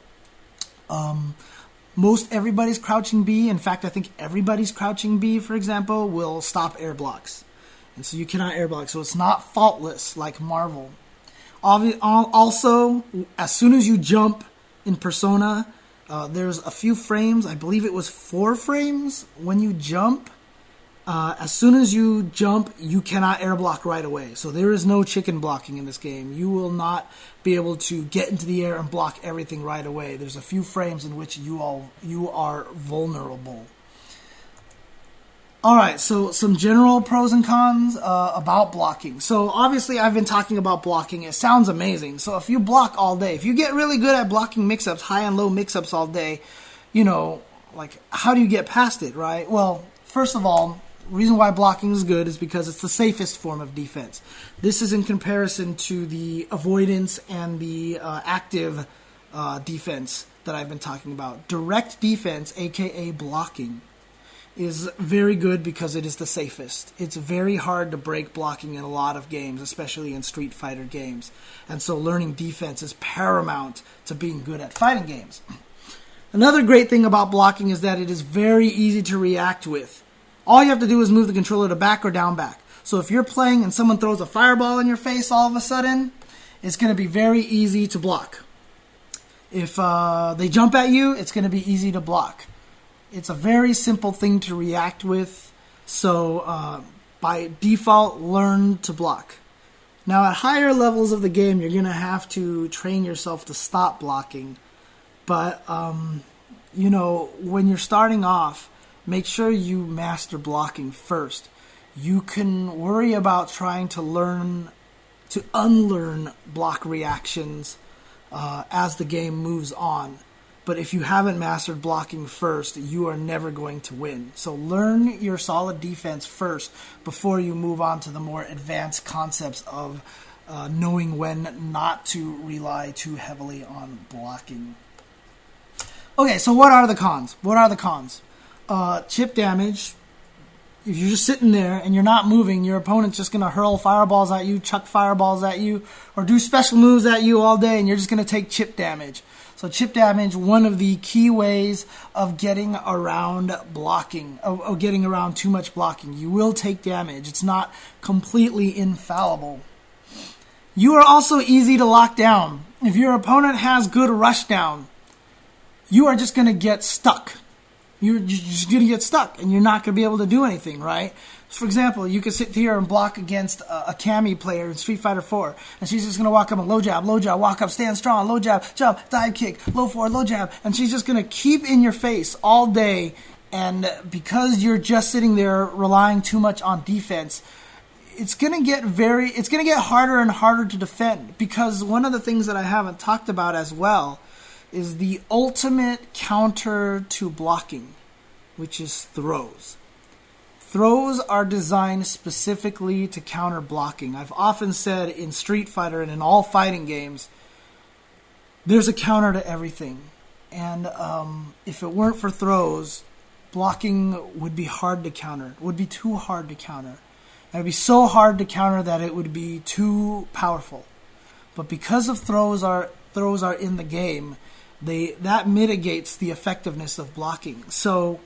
Most everybody's crouching B, in fact, I think everybody's crouching B, for example, will stop air blocks. And so you cannot air block. So it's not faultless like Marvel. Also, as soon as you jump in Persona, there's a few frames. I believe it was 4 frames when you jump. As soon as you jump, you cannot air block right away. So there is no chicken blocking in this game. You will not be able to get into the air and block everything right away. There's a few frames in which you are vulnerable. All right, so some general pros and cons about blocking. So obviously I've been talking about blocking. It sounds amazing. So if you block all day, if you get really good at blocking mix-ups, high and low mix-ups all day, like how do you get past it, right? Well, first of all, the reason why blocking is good is because it's the safest form of defense. This is in comparison to the avoidance and the active defense that I've been talking about. Direct defense, aka blocking, is very good because it is the safest. It's very hard to break blocking in a lot of games, especially in Street Fighter games. And so learning defense is paramount to being good at fighting games. Another great thing about blocking is that it is very easy to react with. All you have to do is move the controller to back or down back. So if you're playing and someone throws a fireball in your face all of a sudden, it's going to be very easy to block. If they jump at you, it's going to be easy to block. It's a very simple thing to react with, so by default, learn to block. Now, at higher levels of the game, you're going to have to train yourself to stop blocking. But, when you're starting off, make sure you master blocking first. You can worry about trying to unlearn block reactions as the game moves on. But if you haven't mastered blocking first, you are never going to win. So learn your solid defense first before you move on to the more advanced concepts of knowing when not to rely too heavily on blocking. Okay, so what are the cons? Chip damage. If you're just sitting there and you're not moving, your opponent's just going to hurl fireballs at you, chuck fireballs at you, or do special moves at you all day, and you're just going to take chip damage. So chip damage, one of the key ways of getting around blocking, of getting around too much blocking. You will take damage. It's not completely infallible. You are also easy to lock down. If your opponent has good rush down, you are just going to get stuck. You're just going to get stuck, and you're not going to be able to do anything, right? For example, you could sit here and block against a Cammy player in Street Fighter 4, and she's just going to walk up and low jab, walk up, stand strong, low jab, jump, dive kick, low forward, low jab, and she's just going to keep in your face all day, and because you're just sitting there relying too much on defense, it's going to get harder and harder to defend, because one of the things that I haven't talked about as well is the ultimate counter to blocking, which is throws. Throws are designed specifically to counter blocking. I've often said in Street Fighter and in all fighting games, there's a counter to everything. And if it weren't for throws, blocking would be hard to counter. It would be too hard to counter. It would be so hard to counter that it would be too powerful. But because of throws are in the game, that mitigates the effectiveness of blocking. So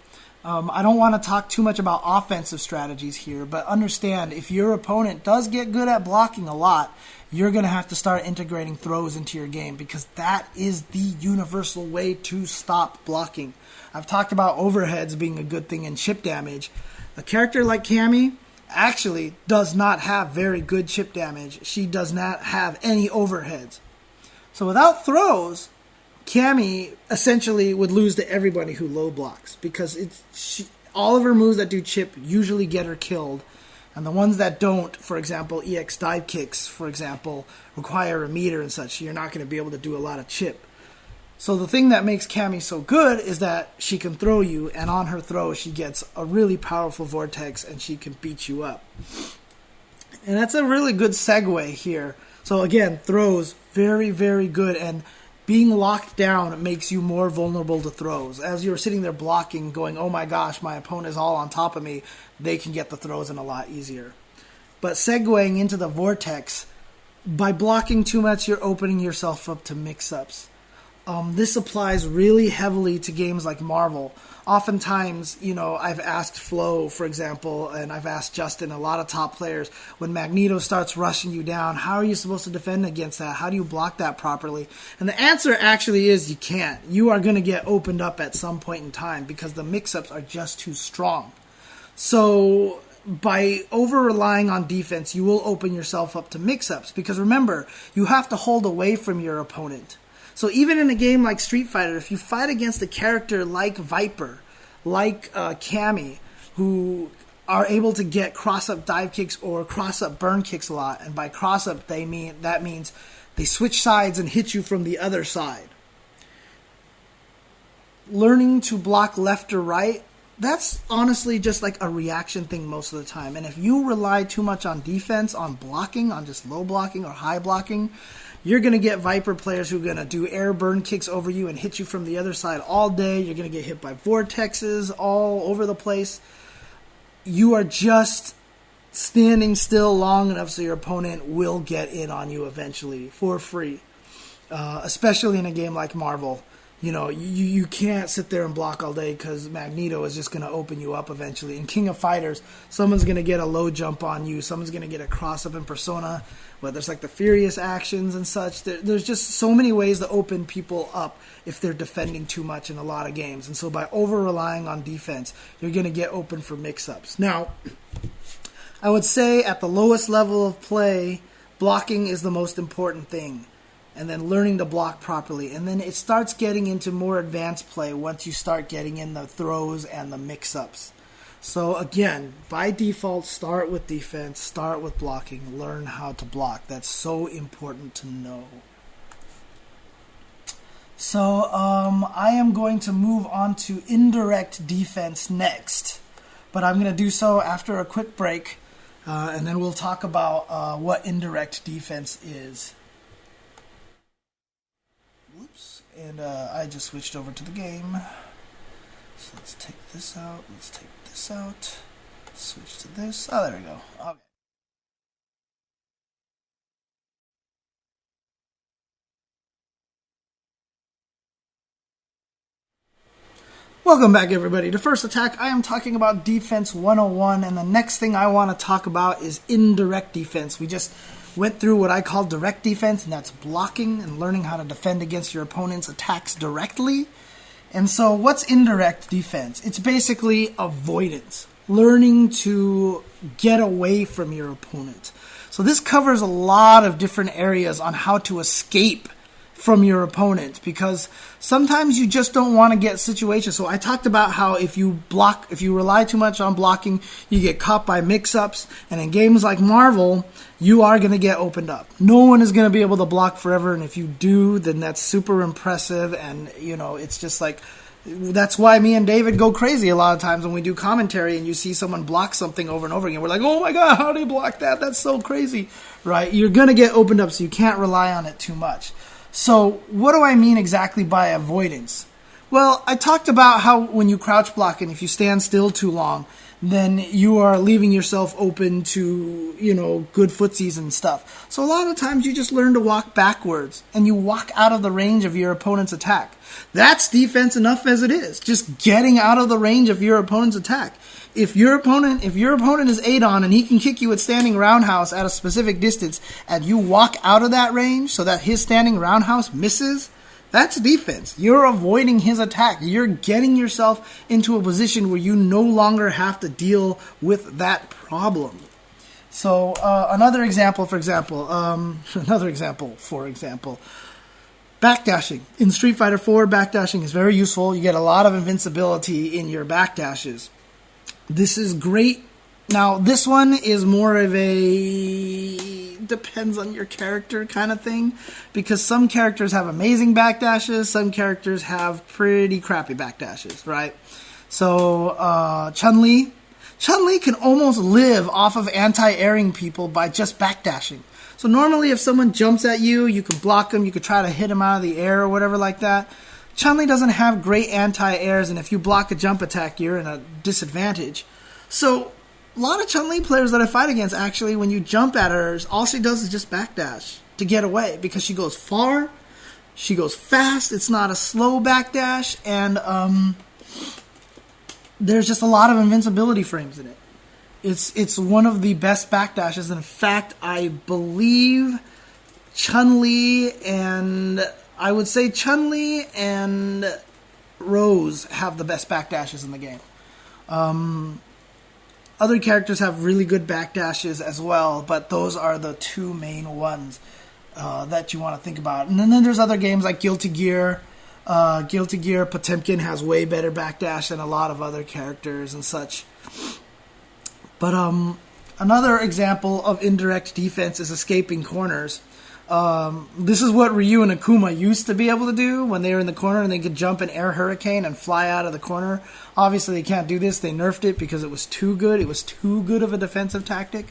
I don't want to talk too much about offensive strategies here, but understand if your opponent does get good at blocking a lot, you're going to have to start integrating throws into your game, because that is the universal way to stop blocking. I've talked about overheads being a good thing in chip damage. A character like Cammy actually does not have very good chip damage. She does not have any overheads. So without throws, Cammy essentially would lose to everybody who low blocks, because all of her moves that do chip usually get her killed, and the ones that don't, for example, EX dive kicks, for example, require a meter and such. You're not going to be able to do a lot of chip. So the thing that makes Cammy so good is that she can throw you, and on her throw she gets a really powerful vortex and she can beat you up. And that's a really good segue here. So again, throws, very, very good, and being locked down makes you more vulnerable to throws. As you're sitting there blocking, going, oh my gosh, my opponent is all on top of me, they can get the throws in a lot easier. But segueing into the vortex, by blocking too much, you're opening yourself up to mix-ups. This applies really heavily to games like Marvel. Oftentimes, I've asked Flo, for example, and I've asked Justin, a lot of top players, when Magneto starts rushing you down, how are you supposed to defend against that? How do you block that properly? And the answer actually is you can't. You are going to get opened up at some point in time because the mix-ups are just too strong. So by over-relying on defense, you will open yourself up to mix-ups, because remember, you have to hold away from your opponent. So even in a game like Street Fighter, if you fight against a character like Viper, like Cammy, who are able to get cross-up dive kicks or cross-up burn kicks a lot. And by cross-up, that means they switch sides and hit you from the other side. Learning to block left or right, that's honestly just like a reaction thing most of the time. And if you rely too much on defense, on blocking, on just low blocking or high blocking, you're going to get Viper players who are going to do air burn kicks over you and hit you from the other side all day. You're going to get hit by vortexes all over the place. You are just standing still long enough so your opponent will get in on you eventually for free. Especially in a game like Marvel. You know, you can't sit there and block all day because Magneto is just going to open you up eventually. In King of Fighters, someone's going to get a low jump on you. Someone's going to get a cross-up in Persona. Well, there's like the Furious actions and such. There's just so many ways to open people up if they're defending too much in a lot of games. And so by over-relying on defense, you're going to get open for mix-ups. Now, I would say at the lowest level of play, blocking is the most important thing. And then learning to block properly. And then it starts getting into more advanced play once you start getting in the throws and the mix-ups. So again, by default, start with defense, start with blocking, learn how to block. That's so important to know. So I am going to move on to indirect defense next. But I'm going to do so after a quick break. And then we'll talk about what indirect defense is. Whoops, and I just switched over to the game. So let's take this out, let's take this out, switch to this. Oh, there we go. Okay. Welcome back, everybody, to First Attack. I am talking about Defense 101, and the next thing I want to talk about is indirect defense. We just went through what I call direct defense, and that's blocking and learning how to defend against your opponent's attacks directly. And so what's indirect defense? It's basically avoidance, learning to get away from your opponent. So this covers a lot of different areas on how to escape from your opponent, because sometimes you just don't want to get situations. So I talked about how if you rely too much on blocking, you get caught by mix-ups, and in games like Marvel, you are going to get opened up. No one is going to be able to block forever, and if you do, then that's super impressive, and you know, it's just like, that's why me and David go crazy a lot of times when we do commentary and you see someone block something over and over again. We're like, oh my god, how did he block that? That's so crazy, right? You're going to get opened up, so you can't rely on it too much. So what do I mean exactly by avoidance? Well, I talked about how when you crouch block and if you stand still too long, then you are leaving yourself open to, you know, good footsies and stuff. So a lot of times you just learn to walk backwards and you walk out of the range of your opponent's attack. That's defense enough as it is. Just getting out of the range of your opponent's attack. If your opponent is Adon and he can kick you at standing roundhouse at a specific distance and you walk out of that range so that his standing roundhouse misses, that's defense. You're avoiding his attack. You're getting yourself into a position where you no longer have to deal with that problem. So another example, for example, backdashing. In Street Fighter 4, backdashing is very useful. You get a lot of invincibility in your backdashes. This is great. Now, this one is more of a depends on your character kind of thing, because some characters have amazing backdashes, some characters have pretty crappy backdashes, right? So, Chun-Li can almost live off of anti-airing people by just backdashing. So normally if someone jumps at you, you can block them, you could try to hit them out of the air or whatever like that. Chun-Li doesn't have great anti-airs, and if you block a jump attack, you're in a disadvantage. So a lot of Chun-Li players that I fight against, actually, when you jump at her, all she does is just backdash to get away, because she goes far, she goes fast, it's not a slow backdash, and there's just a lot of invincibility frames in it. It's one of the best backdashes. In fact, I believe Chun-Li and Rose have the best backdashes in the game. Other characters have really good backdashes as well, but those are the two main ones that you want to think about. And then there's other games like Guilty Gear. Guilty Gear, Potemkin has way better backdash than a lot of other characters and such. But another example of indirect defense is escaping corners. This is what Ryu and Akuma used to be able to do when they were in the corner, and they could jump an air hurricane and fly out of the corner. Obviously, they can't do this. They nerfed it because it was too good. It was too good of a defensive tactic.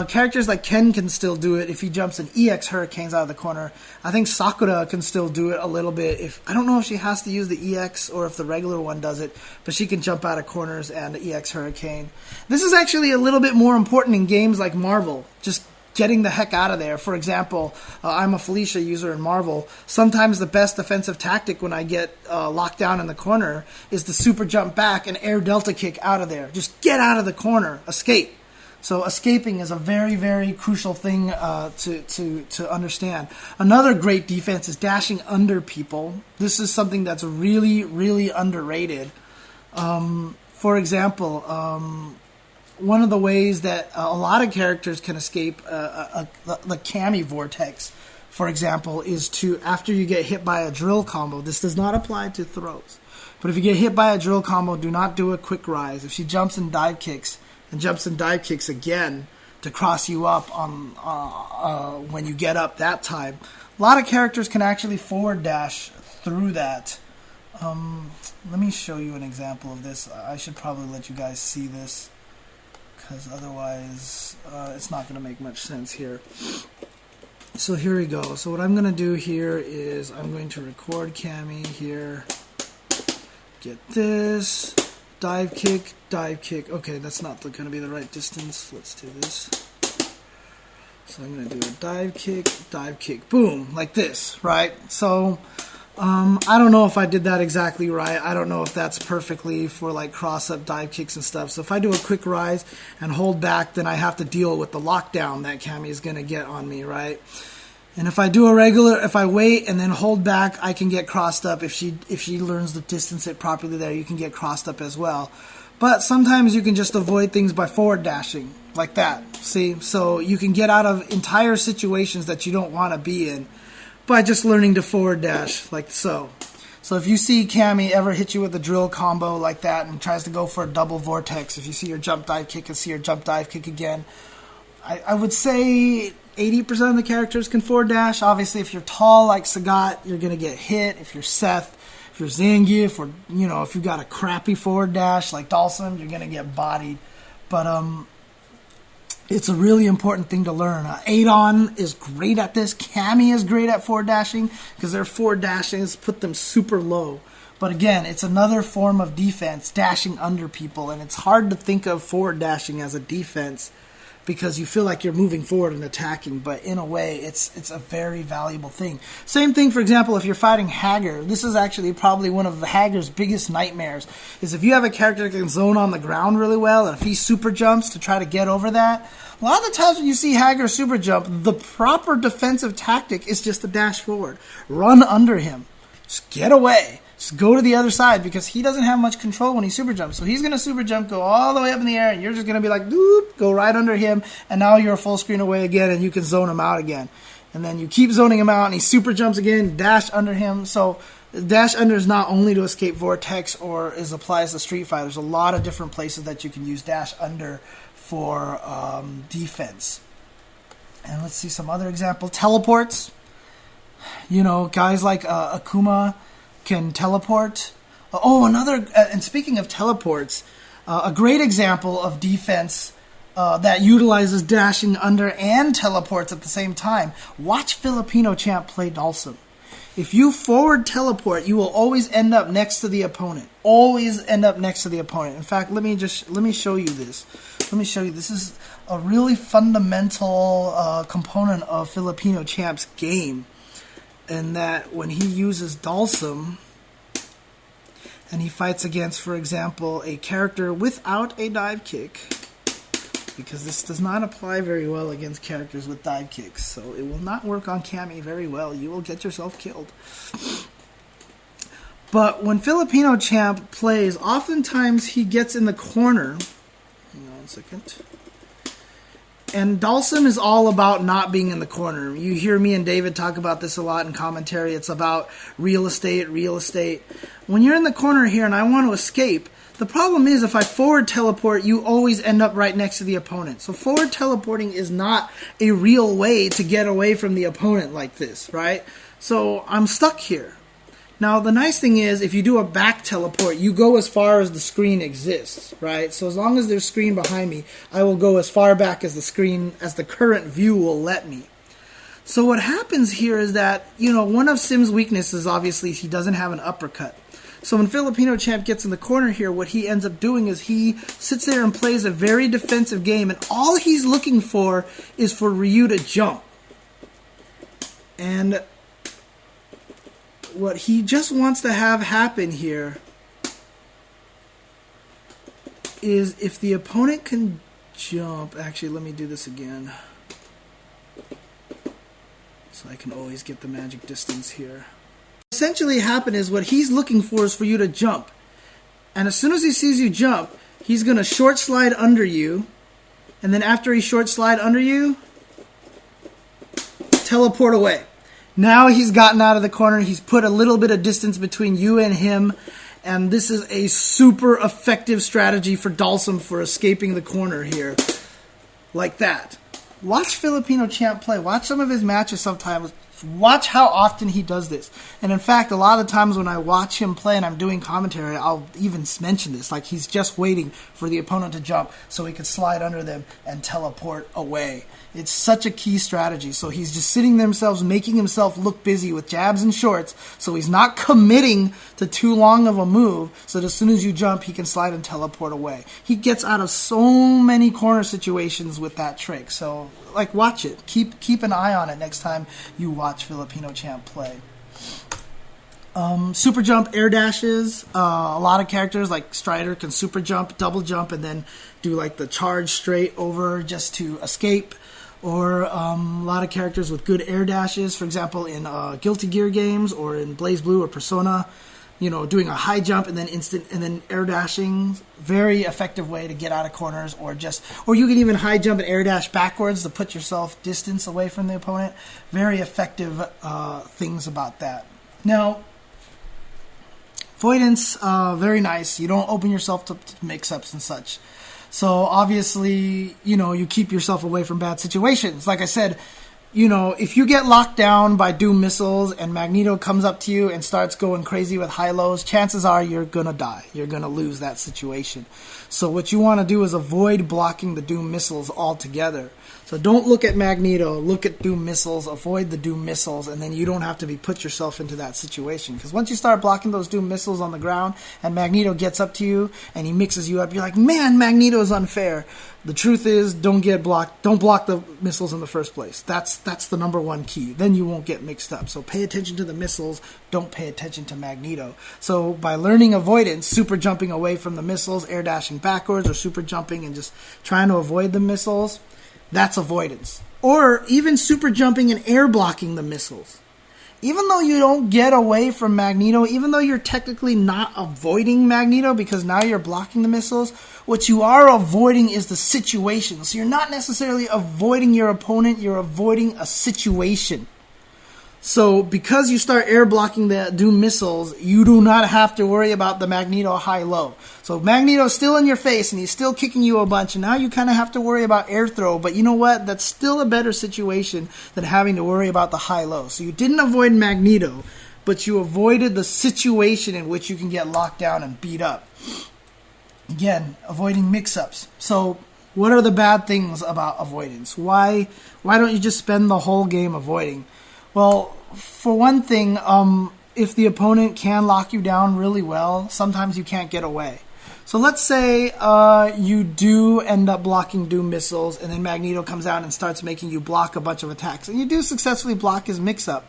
Characters like Ken can still do it if he jumps an EX hurricanes out of the corner. I think Sakura can still do it a little bit. I don't know if she has to use the EX or if the regular one does it, but she can jump out of corners and the EX hurricane. This is actually a little bit more important in games like Marvel. Just getting the heck out of there. For example, I'm a Felicia user in Marvel. Sometimes the best defensive tactic when I get locked down in the corner is to super jump back and air delta kick out of there. Just get out of the corner. Escape. So escaping is a very, very crucial thing to understand. Another great defense is dashing under people. This is something that's really, really underrated. For example, one of the ways that a lot of characters can escape the Kami vortex, for example, is to, after you get hit by a drill combo, this does not apply to throws, but if you get hit by a drill combo, do not do a quick rise. If she jumps and dive kicks, and jumps and dive kicks again to cross you up on when you get up that time, a lot of characters can actually forward dash through that. Let me show you an example of this. I should probably let you guys see this, because otherwise it's not going to make much sense here. So here we go. So what I'm going to do here is I'm going to record Cammy here. Get this. Dive kick, dive kick. Okay, that's not going to be the right distance. Let's do this. So I'm going to do a dive kick, boom, like this, right? So I don't know if I did that exactly right. I don't know if that's perfectly for like cross-up dive kicks and stuff. So if I do a quick rise and hold back, then I have to deal with the lockdown that Cammy is going to get on me, right? And if I do if I wait and then hold back, I can get crossed up. If she learns to distance it properly there, you can get crossed up as well. But sometimes you can just avoid things by forward dashing, like that. See? So you can get out of entire situations that you don't want to be in by just learning to forward dash, like so. So if you see Cammy ever hit you with a drill combo like that and tries to go for a double vortex, if you see her jump dive kick and see her jump dive kick again, I would say 80% of the characters can forward dash. Obviously, if you're tall like Sagat, you're going to get hit. If you're Seth, if you're Zangief, or if you've got a crappy forward dash like Dalsum, you're going to get bodied. But it's a really important thing to learn. Adon is great at this. Cammy is great at forward dashing because their forward dashings put them super low. But again, it's another form of defense, dashing under people, and it's hard to think of forward dashing as a defense, because you feel like you're moving forward and attacking, but in a way, it's a very valuable thing. Same thing, for example, if you're fighting Hager. This is actually probably one of Hager's biggest nightmares, is if you have a character that can zone on the ground really well, and if he super jumps to try to get over that, a lot of the times when you see Hager super jump, the proper defensive tactic is just to dash forward. Run under him. Just get away. Just go to the other side, because he doesn't have much control when he super jumps. So he's going to super jump, go all the way up in the air, and you're just going to be like, doop, go right under him, and now you're full screen away again, and you can zone him out again. And then you keep zoning him out, and he super jumps again, dash under him. So dash under is not only to escape vortex or applies to Street Fighter. There's a lot of different places that you can use dash under for defense. And let's see some other example. Teleports. Guys like Akuma can teleport. And speaking of teleports, a great example of defense that utilizes dashing under and teleports at the same time. Watch Filipino Champ play Dalsum. If you forward teleport, you will always end up next to the opponent. Always end up next to the opponent. In fact, let me show you this. This is a really fundamental component of Filipino Champ's game, in that when he uses Dalsum and he fights against, for example, a character without a dive kick, because this does not apply very well against characters with dive kicks, so it will not work on Cammy very well. You will get yourself killed. But when Filipino Champ plays, oftentimes he gets in the corner. Hang on a second. And Dalsum is all about not being in the corner. You hear me and David talk about this a lot in commentary. It's about real estate. When you're in the corner here and I want to escape, The problem is if I forward teleport, you always end up right next to the opponent. So forward teleporting is not a real way to get away from the opponent like this, right? So I'm stuck here. Now, the nice thing is, if you do a back teleport, you go as far as the screen exists, right? So as long as there's screen behind me, I will go as far back as the screen, as the current view will let me. So what happens here is that, one of Sim's weaknesses, obviously, is he doesn't have an uppercut. So when Filipino Champ gets in the corner here, what he ends up doing is he sits there and plays a very defensive game, and all he's looking for is for Ryu to jump. And what he just wants to have happen here is if the opponent can jump... Actually, let me do this again, so I can always get the magic distance here. Essentially happen is what he's looking for is for you to jump. And as soon as he sees you jump, he's going to short slide under you. And then after he short slide under you, teleport away. Now he's gotten out of the corner. He's put a little bit of distance between you and him. And this is a super effective strategy for Dalsum for escaping the corner here. Like that. Watch Filipino Champ play. Watch some of his matches sometimes. Watch how often he does this. And in fact, a lot of times when I watch him play and I'm doing commentary, I'll even mention this. Like he's just waiting for the opponent to jump so he can slide under them and teleport away. It's such a key strategy. So he's just sitting there himself, making himself look busy with jabs and shorts. So he's not committing to too long of a move. So that as soon as you jump, he can slide and teleport away. He gets out of so many corner situations with that trick. So like watch it. Keep an eye on it next time you watch Filipino Champ play. Super jump, air dashes. A lot of characters like Strider can super jump, double jump, and then do like the charge straight over just to escape. Or a lot of characters with good air dashes. For example, in Guilty Gear games or in Blaze Blue or Persona, doing a high jump and then air dashing. Very effective way to get out of corners, or you can even high jump and air dash backwards to put yourself distance away from the opponent. Very effective things about that. Now, avoidance, very nice. You don't open yourself to mix-ups and such. So obviously, you keep yourself away from bad situations. Like I said, if you get locked down by Doom missiles and Magneto comes up to you and starts going crazy with high-lows, chances are you're going to die. You're going to lose that situation. So what you want to do is avoid blocking the Doom missiles altogether. So don't look at Magneto, look at Doom missiles, avoid the Doom missiles, and then you don't have to put yourself into that situation. Because once you start blocking those Doom missiles on the ground and Magneto gets up to you and he mixes you up, you're like, man, Magneto is unfair. The truth is, don't block the missiles in the first place. That's the number one key. Then you won't get mixed up. So pay attention to the missiles, don't pay attention to Magneto. So by learning avoidance, super jumping away from the missiles, air dashing backwards, or super jumping and just trying to avoid the missiles, that's avoidance. Or even super jumping and air blocking the missiles. Even though you don't get away from Magneto, even though you're technically not avoiding Magneto because now you're blocking the missiles, what you are avoiding is the situation. So you're not necessarily avoiding your opponent, you're avoiding a situation. So because you start air blocking the Doom missiles, you do not have to worry about the Magneto high-low. So Magneto's still in your face and he's still kicking you a bunch, and now you kind of have to worry about air throw. But you know what? That's still a better situation than having to worry about the high-low. So you didn't avoid Magneto, but you avoided the situation in which you can get locked down and beat up. Again, avoiding mix-ups. So what are the bad things about avoidance? Why don't you just spend the whole game avoiding? Well, for one thing, if the opponent can lock you down really well, sometimes you can't get away. So let's say you do end up blocking Doom missiles, and then Magneto comes out and starts making you block a bunch of attacks. And you do successfully block his mix-up.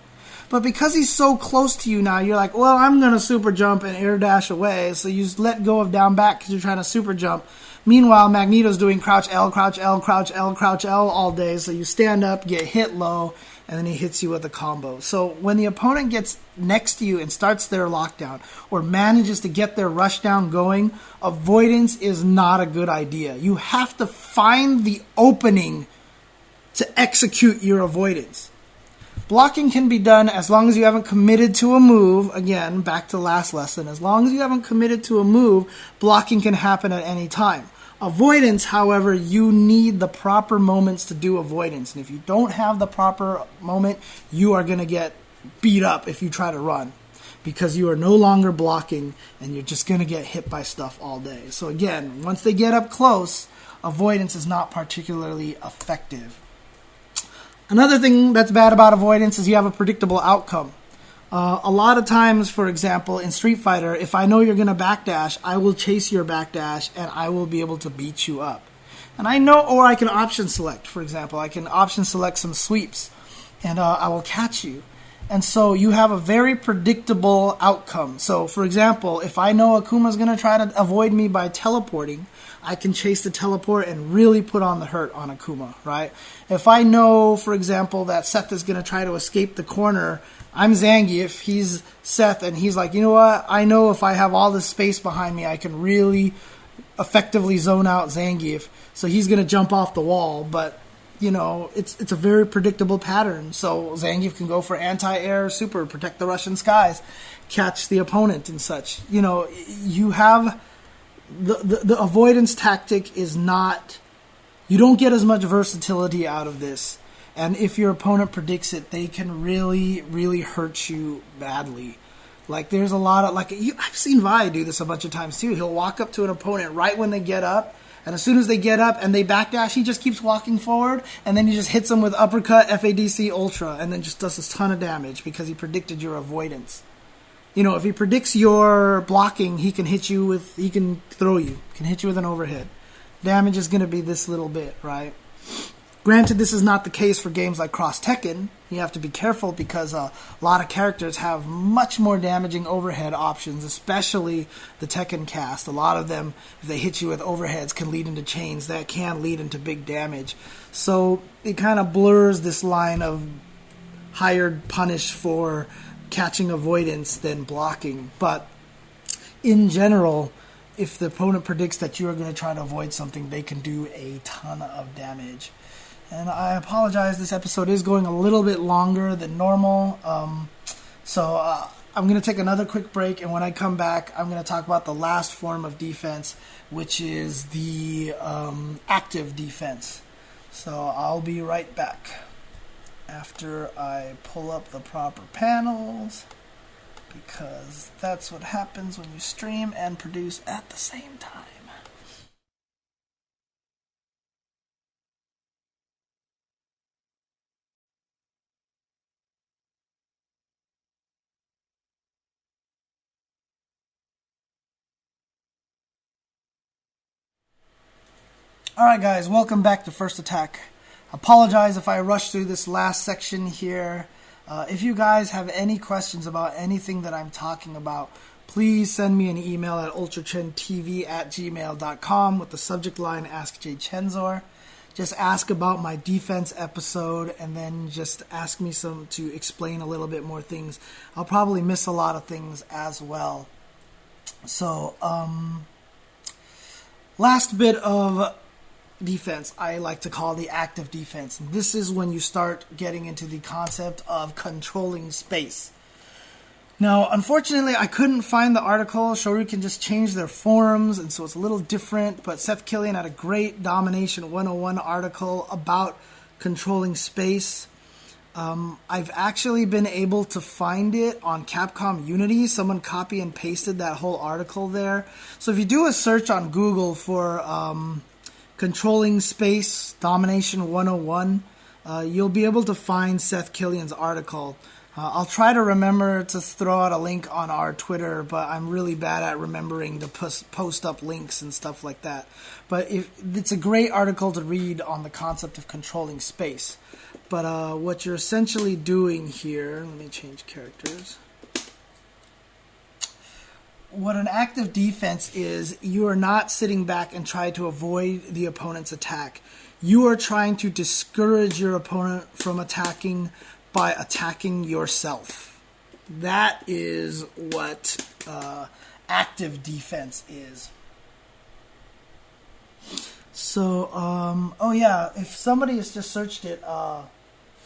But because he's so close to you now, you're like, well, I'm going to super jump and air dash away. So you just let go of down back because you're trying to super jump. Meanwhile, Magneto's doing crouch L, crouch L, crouch L, crouch L all day. So you stand up, get hit low, and then he hits you with a combo. So when the opponent gets next to you and starts their lockdown or manages to get their rushdown going, avoidance is not a good idea. You have to find the opening to execute your avoidance. Blocking can be done as long as you haven't committed to a move. Again, back to last lesson. As long as you haven't committed to a move, blocking can happen at any time. Avoidance, however, you need the proper moments to do avoidance. And if you don't have the proper moment, you are going to get beat up if you try to run, because you are no longer blocking and you're just going to get hit by stuff all day. So again, once they get up close, avoidance is not particularly effective. Another thing that's bad about avoidance is you have a predictable outcome. A lot of times, for example, in Street Fighter, if I know you're going to backdash, I will chase your backdash and I will be able to beat you up. And I know, or I can option select, for example. I can option select some sweeps and I will catch you. And so you have a very predictable outcome. So, for example, if I know Akuma's going to try to avoid me by teleporting, I can chase the teleport and really put on the hurt on Akuma, right? If I know, for example, that Seth is going to try to escape the corner, I'm Zangief, he's Seth, and he's like, you know what? I know if I have all this space behind me, I can really effectively zone out Zangief. So he's going to jump off the wall, but you know, it's a very predictable pattern. So Zangief can go for anti-air super, protect the Russian skies, catch the opponent and such. You know, you have the avoidance tactic is not, you don't get as much versatility out of this. And if your opponent predicts it, they can really, really hurt you badly. Like there's a lot of, I've seen Vi do this a bunch of times too. He'll walk up to an opponent right when they get up, and as soon as they get up and they backdash, he just keeps walking forward, and then he just hits them with uppercut, FADC, ultra, and then just does a ton of damage because he predicted your avoidance. You know, if he predicts your blocking, he can hit you with, he can throw you, can hit you with an overhead. Damage is going to be this little bit, right? Granted, this is not the case for games like Cross Tekken. You have to be careful because a lot of characters have much more damaging overhead options, especially the Tekken cast. A lot of them, if they hit you with overheads, can lead into chains that can lead into big damage. So it kind of blurs this line of higher punish for catching avoidance than blocking. But in general, if the opponent predicts that you are going to try to avoid something, they can do a ton of damage. And I apologize, this episode is going a little bit longer than normal. So I'm going to take another quick break, and when I come back, I'm going to talk about the last form of defense, which is the active defense. So I'll be right back after I pull up the proper panels, because that's what happens when you stream and produce at the same time. Alright guys, welcome back to First Attack. Apologize if I rushed through this last section here. If you guys have any questions about anything that I'm talking about, please send me an email at ultrachentv@gmail.com with the subject line Ask jchensor. Just ask about my defense episode, and then just ask me to explain a little bit more things. I'll probably miss a lot of things as well. So, last bit of defense I like to call the active defense. This is when you start getting into the concept of controlling space. Now, unfortunately, I couldn't find the article. Shoryuken just changed their forums, and so it's a little different, but Seth Killian had a great Domination 101 article about controlling space. I've actually been able to find it on Capcom Unity. Someone copy and pasted that whole article there. So if you do a search on Google for Controlling Space, Domination 101, you'll be able to find Seth Killian's article. I'll try to remember to throw out a link on our Twitter, but I'm really bad at remembering to post up links and stuff like that. But it's a great article to read on the concept of controlling space. But what you're essentially doing here, let me change characters. What an active defense is, you are not sitting back and trying to avoid the opponent's attack. You are trying to discourage your opponent from attacking by attacking yourself. That is what active defense is. So, oh yeah, if somebody has just searched it,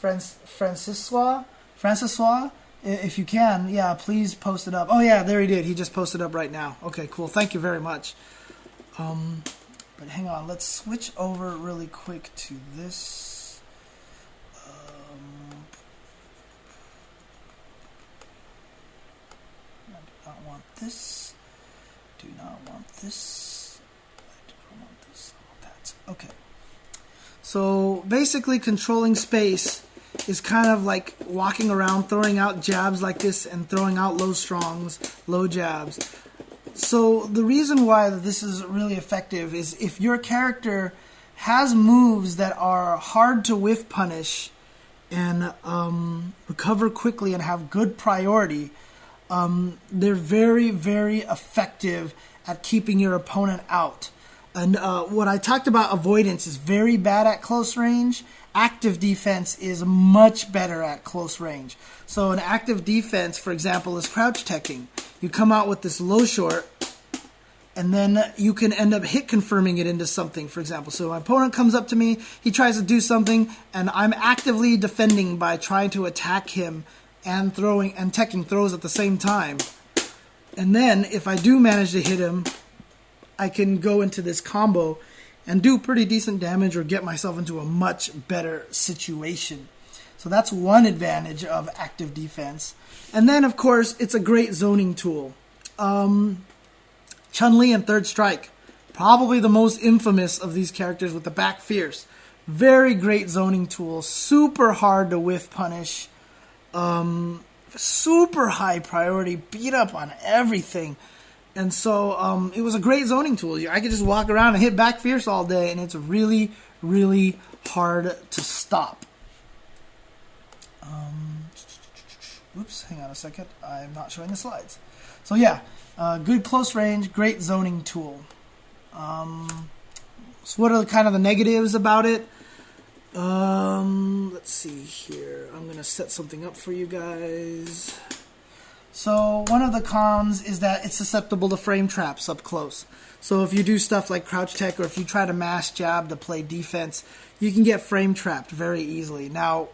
Franciscois, Francois, if you can, yeah, please post it up. Oh yeah, there he did. He just posted up right now. Okay, cool. Thank you very much. But hang on, let's switch over really quick to this. I do not want this. Do not want this. I do not want this. I want that. Okay. So basically, controlling space is kind of like walking around, throwing out jabs like this and throwing out low strongs, low jabs. So the reason why this is really effective is if your character has moves that are hard to whiff punish and recover quickly and have good priority, they're very, very effective at keeping your opponent out. And what I talked about, avoidance is very bad at close range. Active defense is much better at close range. So an active defense, for example, is crouch teching. You come out with this low short, and then you can end up hit confirming it into something, for example. So my opponent comes up to me, he tries to do something, and I'm actively defending by trying to attack him and throwing and teching throws at the same time. And then if I do manage to hit him, I can go into this combo and do pretty decent damage or get myself into a much better situation. So that's one advantage of active defense. And then, of course, it's a great zoning tool. Chun-Li and Third Strike, probably the most infamous of these characters with the back fierce. Very great zoning tool, super hard to whiff punish, super high priority, beat up on everything. And so it was a great zoning tool. I could just walk around and hit back fierce all day, and it's really, really hard to stop. Oops, hang on a second. I'm not showing the slides. So yeah, good close range, great zoning tool. So what are kind of the negatives about it? Let's see here. I'm going to set something up for you guys. So one of the cons is that it's susceptible to frame traps up close. So if you do stuff like crouch tech or if you try to mash jab to play defense, you can get frame trapped very easily. Now,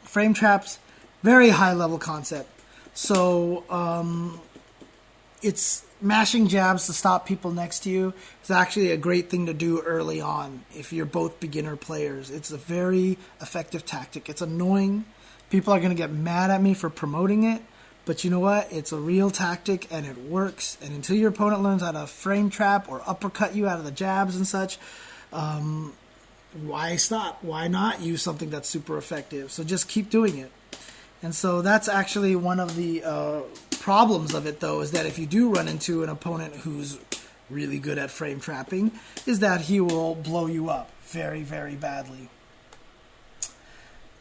frame traps, very high level concept. So it's mashing jabs to stop people next to you. It's actually a great thing to do early on if you're both beginner players. It's a very effective tactic. It's annoying. People are going to get mad at me for promoting it. But you know what? It's a real tactic, and it works. And until your opponent learns how to frame trap or uppercut you out of the jabs and such, why stop? Why not use something that's super effective? So just keep doing it. And so that's actually one of the problems of it, though, is that if you do run into an opponent who's really good at frame trapping, is that he will blow you up very, very badly.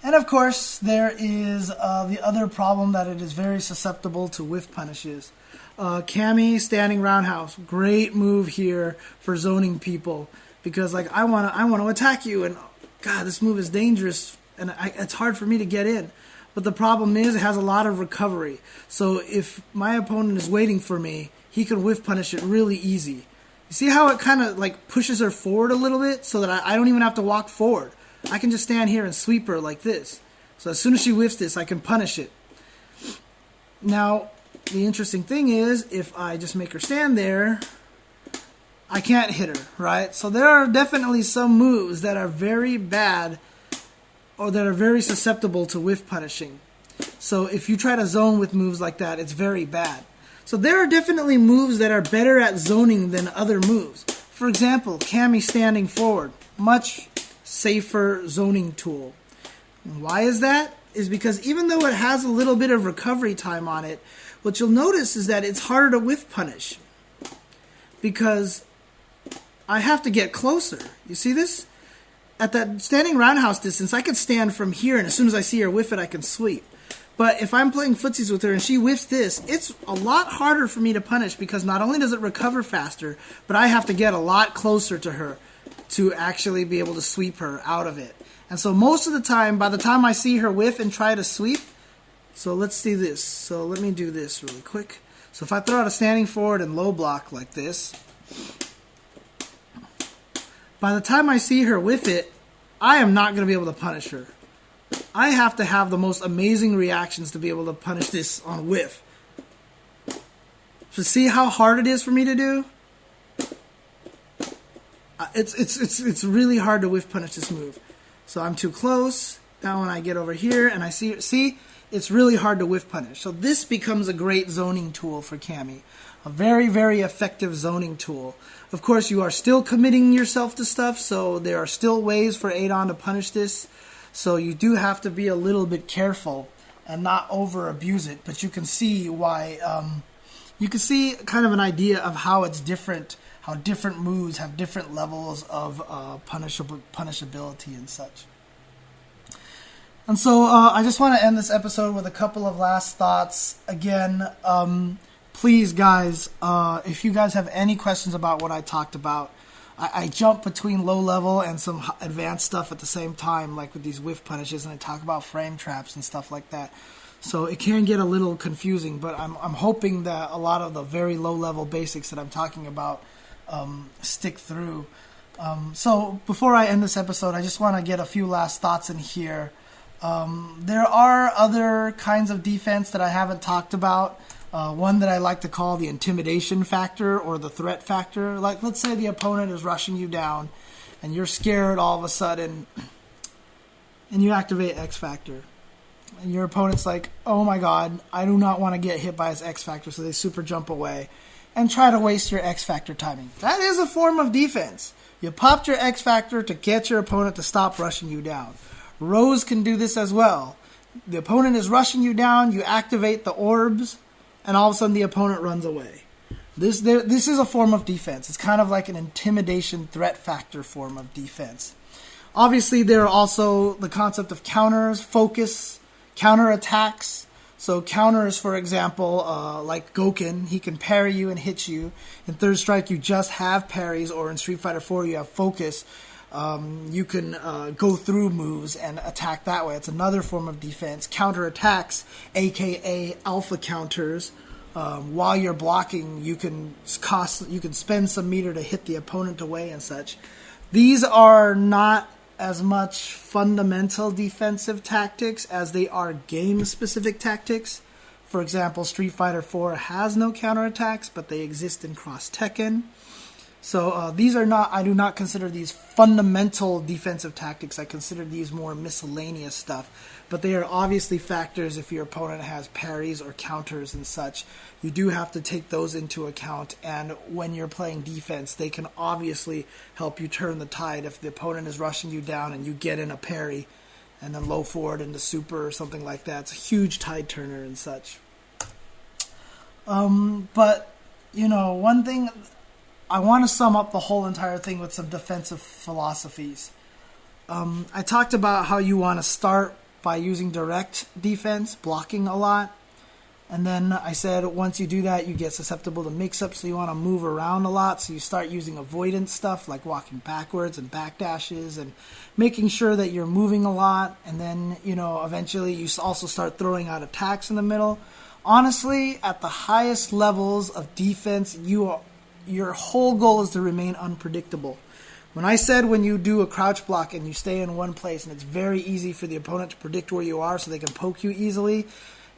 And of course, there is the other problem that it is very susceptible to whiff punishes. Cammy standing roundhouse, great move here for zoning people because like I want to attack you and God, this move is dangerous and it's hard for me to get in. But the problem is it has a lot of recovery. So if my opponent is waiting for me, he can whiff punish it really easy. You see how it kind of like pushes her forward a little bit so that I don't even have to walk forward. I can just stand here and sweep her like this. So as soon as she whiffs this, I can punish it. Now, the interesting thing is, if I just make her stand there, I can't hit her, right? So there are definitely some moves that are very bad or that are very susceptible to whiff punishing. So if you try to zone with moves like that, it's very bad. So there are definitely moves that are better at zoning than other moves. For example, Cammy standing forward, much safer zoning tool. And why is that? Is because even though it has a little bit of recovery time on it, what you'll notice is that it's harder to whiff punish because I have to get closer. You see this? At that standing roundhouse distance, I could stand from here, and as soon as I see her whiff it, I can sweep. But if I'm playing footsies with her and she whiffs this, it's a lot harder for me to punish because not only does it recover faster, but I have to get a lot closer to her to actually be able to sweep her out of it. And so most of the time, by the time I see her whiff and try to sweep, so let's see this. So let me do this really quick. So if I throw out a standing forward and low block like this, by the time I see her whiff it, I am not going to be able to punish her. I have to have the most amazing reactions to be able to punish this on whiff. So see how hard it is for me to do? It's really hard to whiff punish this move. So I'm too close. Now when I get over here and I see, it's really hard to whiff punish. So this becomes a great zoning tool for Cammy. A very, very effective zoning tool. Of course, you are still committing yourself to stuff, so there are still ways for Adon to punish this. So you do have to be a little bit careful and not over abuse it. But you can see why, you can see kind of an idea of how it's different, how different moves have different levels of punishability and such. And so I just want to end this episode with a couple of last thoughts. Again, please, guys, if you guys have any questions about what I talked about, I jump between low level and some advanced stuff at the same time, like with these whiff punishes, and I talk about frame traps and stuff like that. So it can get a little confusing, but I'm hoping that a lot of the very low level basics that I'm talking about stick through. So before I end this episode, I just want to get a few last thoughts in here. There are other kinds of defense that I haven't talked about. One that I like to call the intimidation factor or the threat factor. Like, let's say the opponent is rushing you down and you're scared all of a sudden and you activate X factor. And your opponent's like, oh my god, I do not want to get hit by his X factor, so they super jump away and try to waste your X factor timing. That is a form of defense. You popped your X factor to get your opponent to stop rushing you down. Rose can do this as well. The opponent is rushing you down, you activate the orbs, and all of a sudden the opponent runs away. This is a form of defense. It's kind of like an intimidation threat factor form of defense. Obviously, there are also the concept of counters, focus, counter attacks. So counters, for example, like Gouken, he can parry you and hit you. In Third Strike, you just have parries, or in Street Fighter 4, you have focus. You can go through moves and attack that way. It's another form of defense. Counter attacks, aka alpha counters. While you're blocking, you can spend some meter to hit the opponent away and such. These are not as much fundamental defensive tactics as they are game-specific tactics. For example, Street Fighter 4 has no counterattacks, but they exist in Cross Tekken. So these are not, I do not consider these fundamental defensive tactics. I consider these more miscellaneous stuff. But they are obviously factors if your opponent has parries or counters and such. You do have to take those into account. And when you're playing defense, they can obviously help you turn the tide. If the opponent is rushing you down and you get in a parry and then low forward into super or something like that, it's a huge tide turner and such. But, you know, one thing, I want to sum up the whole entire thing with some defensive philosophies. I talked about how you want to start by using direct defense, blocking a lot. And then I said once you do that, you get susceptible to mix-ups, so you want to move around a lot. So you start using avoidance stuff like walking backwards and backdashes and making sure that you're moving a lot. And then, you know, eventually you also start throwing out attacks in the middle. Honestly, at the highest levels of defense, your whole goal is to remain unpredictable. When I said when you do a crouch block and you stay in one place and it's very easy for the opponent to predict where you are so they can poke you easily,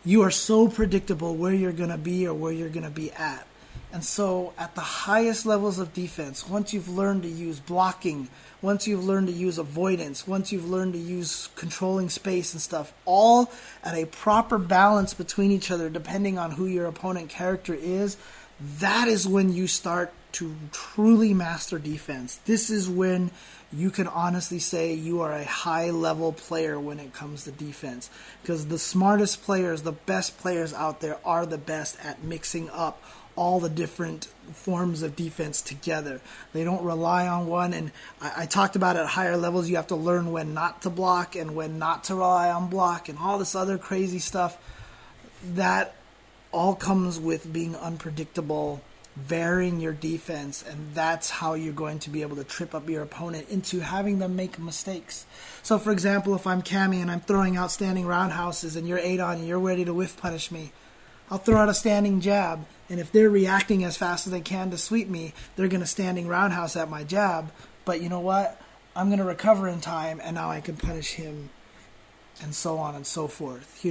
you are so predictable where you're going to be or where you're going to be at. And so at the highest levels of defense, once you've learned to use blocking, once you've learned to use avoidance, once you've learned to use controlling space and stuff, all at a proper balance between each other depending on who your opponent character is, that is when you start to truly master defense. This is when you can honestly say you are a high-level player when it comes to defense. Because the smartest players, the best players out there are the best at mixing up all the different forms of defense together. They don't rely on one. And I talked about at higher levels, you have to learn when not to block and when not to rely on block and all this other crazy stuff. That all comes with being unpredictable, varying your defense, and that's how you're going to be able to trip up your opponent into having them make mistakes. So, for example, if I'm Cammy and I'm throwing out standing roundhouses and you're Adon and you're ready to whiff punish me, I'll throw out a standing jab, and if they're reacting as fast as they can to sweep me, they're going to standing roundhouse at my jab. But you know what? I'm going to recover in time, and now I can punish him and so on and so forth.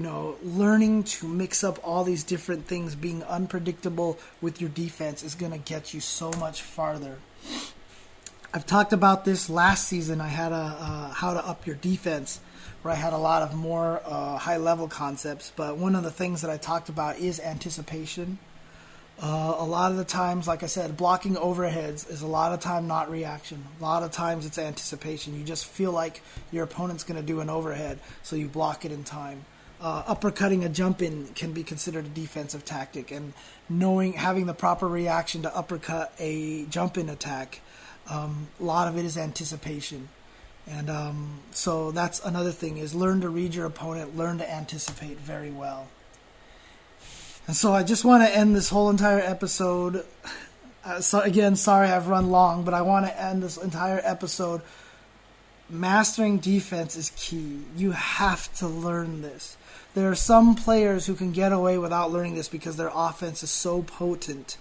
Learning to mix up all these different things, being unpredictable with your defense is going to get you so much farther. I've talked about this last season. I had a how to up your defense, where I had a lot of more high-level concepts, but one of the things that I talked about is anticipation. A lot of the times, like I said, blocking overheads is a lot of time not reaction. A lot of times it's anticipation. You just feel like your opponent's going to do an overhead, so you block it in time. Uppercutting a jump in can be considered a defensive tactic, and having the proper reaction to uppercut a jump in attack, a lot of it is anticipation. And so that's another thing, is learn to read your opponent, learn to anticipate very well. And so I just want to end this whole entire episode. Sorry I've run long, but I want to end this entire episode. Mastering defense is key. You have to learn this. There are some players who can get away without learning this because their offense is so potent.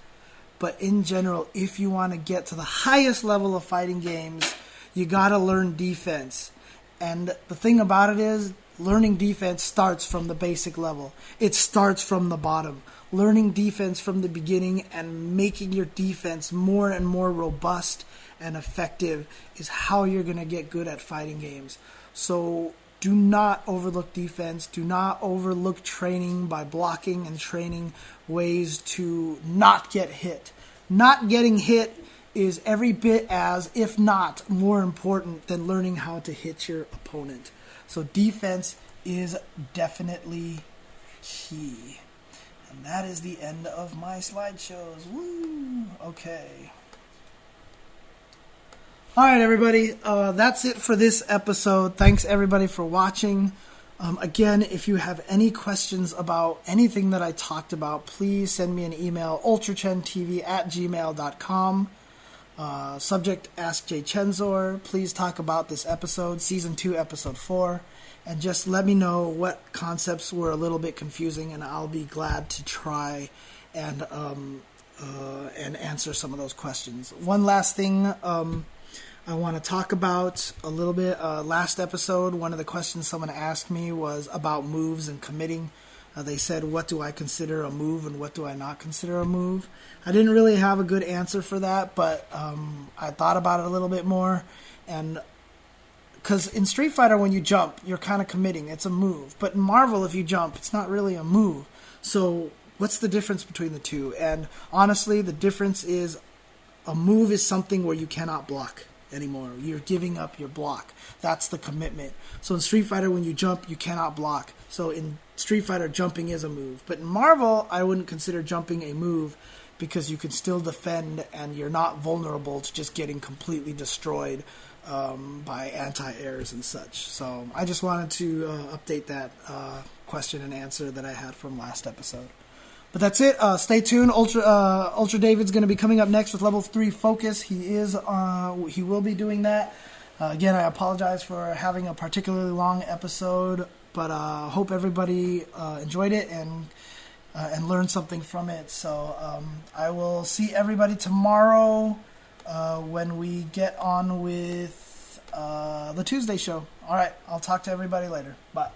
But in general, if you want to get to the highest level of fighting games, you got to learn defense. And the thing about it is, learning defense starts from the basic level. It starts from the bottom. Learning defense from the beginning and making your defense more and more robust and effective is how you're going to get good at fighting games. So do not overlook defense. Do not overlook training by blocking and training ways to not get hit. Not getting hit is every bit as, if not more important, than learning how to hit your opponent. So defense is definitely key. And that is the end of my slideshows. Woo! Okay. All right, everybody. That's it for this episode. Thanks, everybody, for watching. Again, if you have any questions about anything that I talked about, please send me an email, ultrachentv@gmail.com. Subject, Ask jchensor. Please talk about this episode, Season 2, Episode 4. And just let me know what concepts were a little bit confusing, and I'll be glad to try and answer some of those questions. One last thing I want to talk about a little bit. Last episode, one of the questions someone asked me was about moves and committing. They said, what do I consider a move and what do I not consider a move? I didn't really have a good answer for that, but I thought about it a little bit more. And because in Street Fighter, when you jump, you're kind of committing. It's a move. But in Marvel, if you jump, it's not really a move. So what's the difference between the two? And honestly, the difference is a move is something where you cannot block anymore. You're giving up your block. That's the commitment. So in Street Fighter, when you jump, you cannot block. So in Street Fighter, jumping is a move. But in Marvel, I wouldn't consider jumping a move because you can still defend and you're not vulnerable to just getting completely destroyed by anti-airs and such. So I just wanted to update that question and answer that I had from last episode. But that's it. Stay tuned. Ultra David's going to be coming up next with Level 3 Focus. He will be doing that. Again, I apologize for having a particularly long episode, but hope everybody enjoyed it and learned something from it. So I will see everybody tomorrow when we get on with the Tuesday show. All right, I'll talk to everybody later. Bye.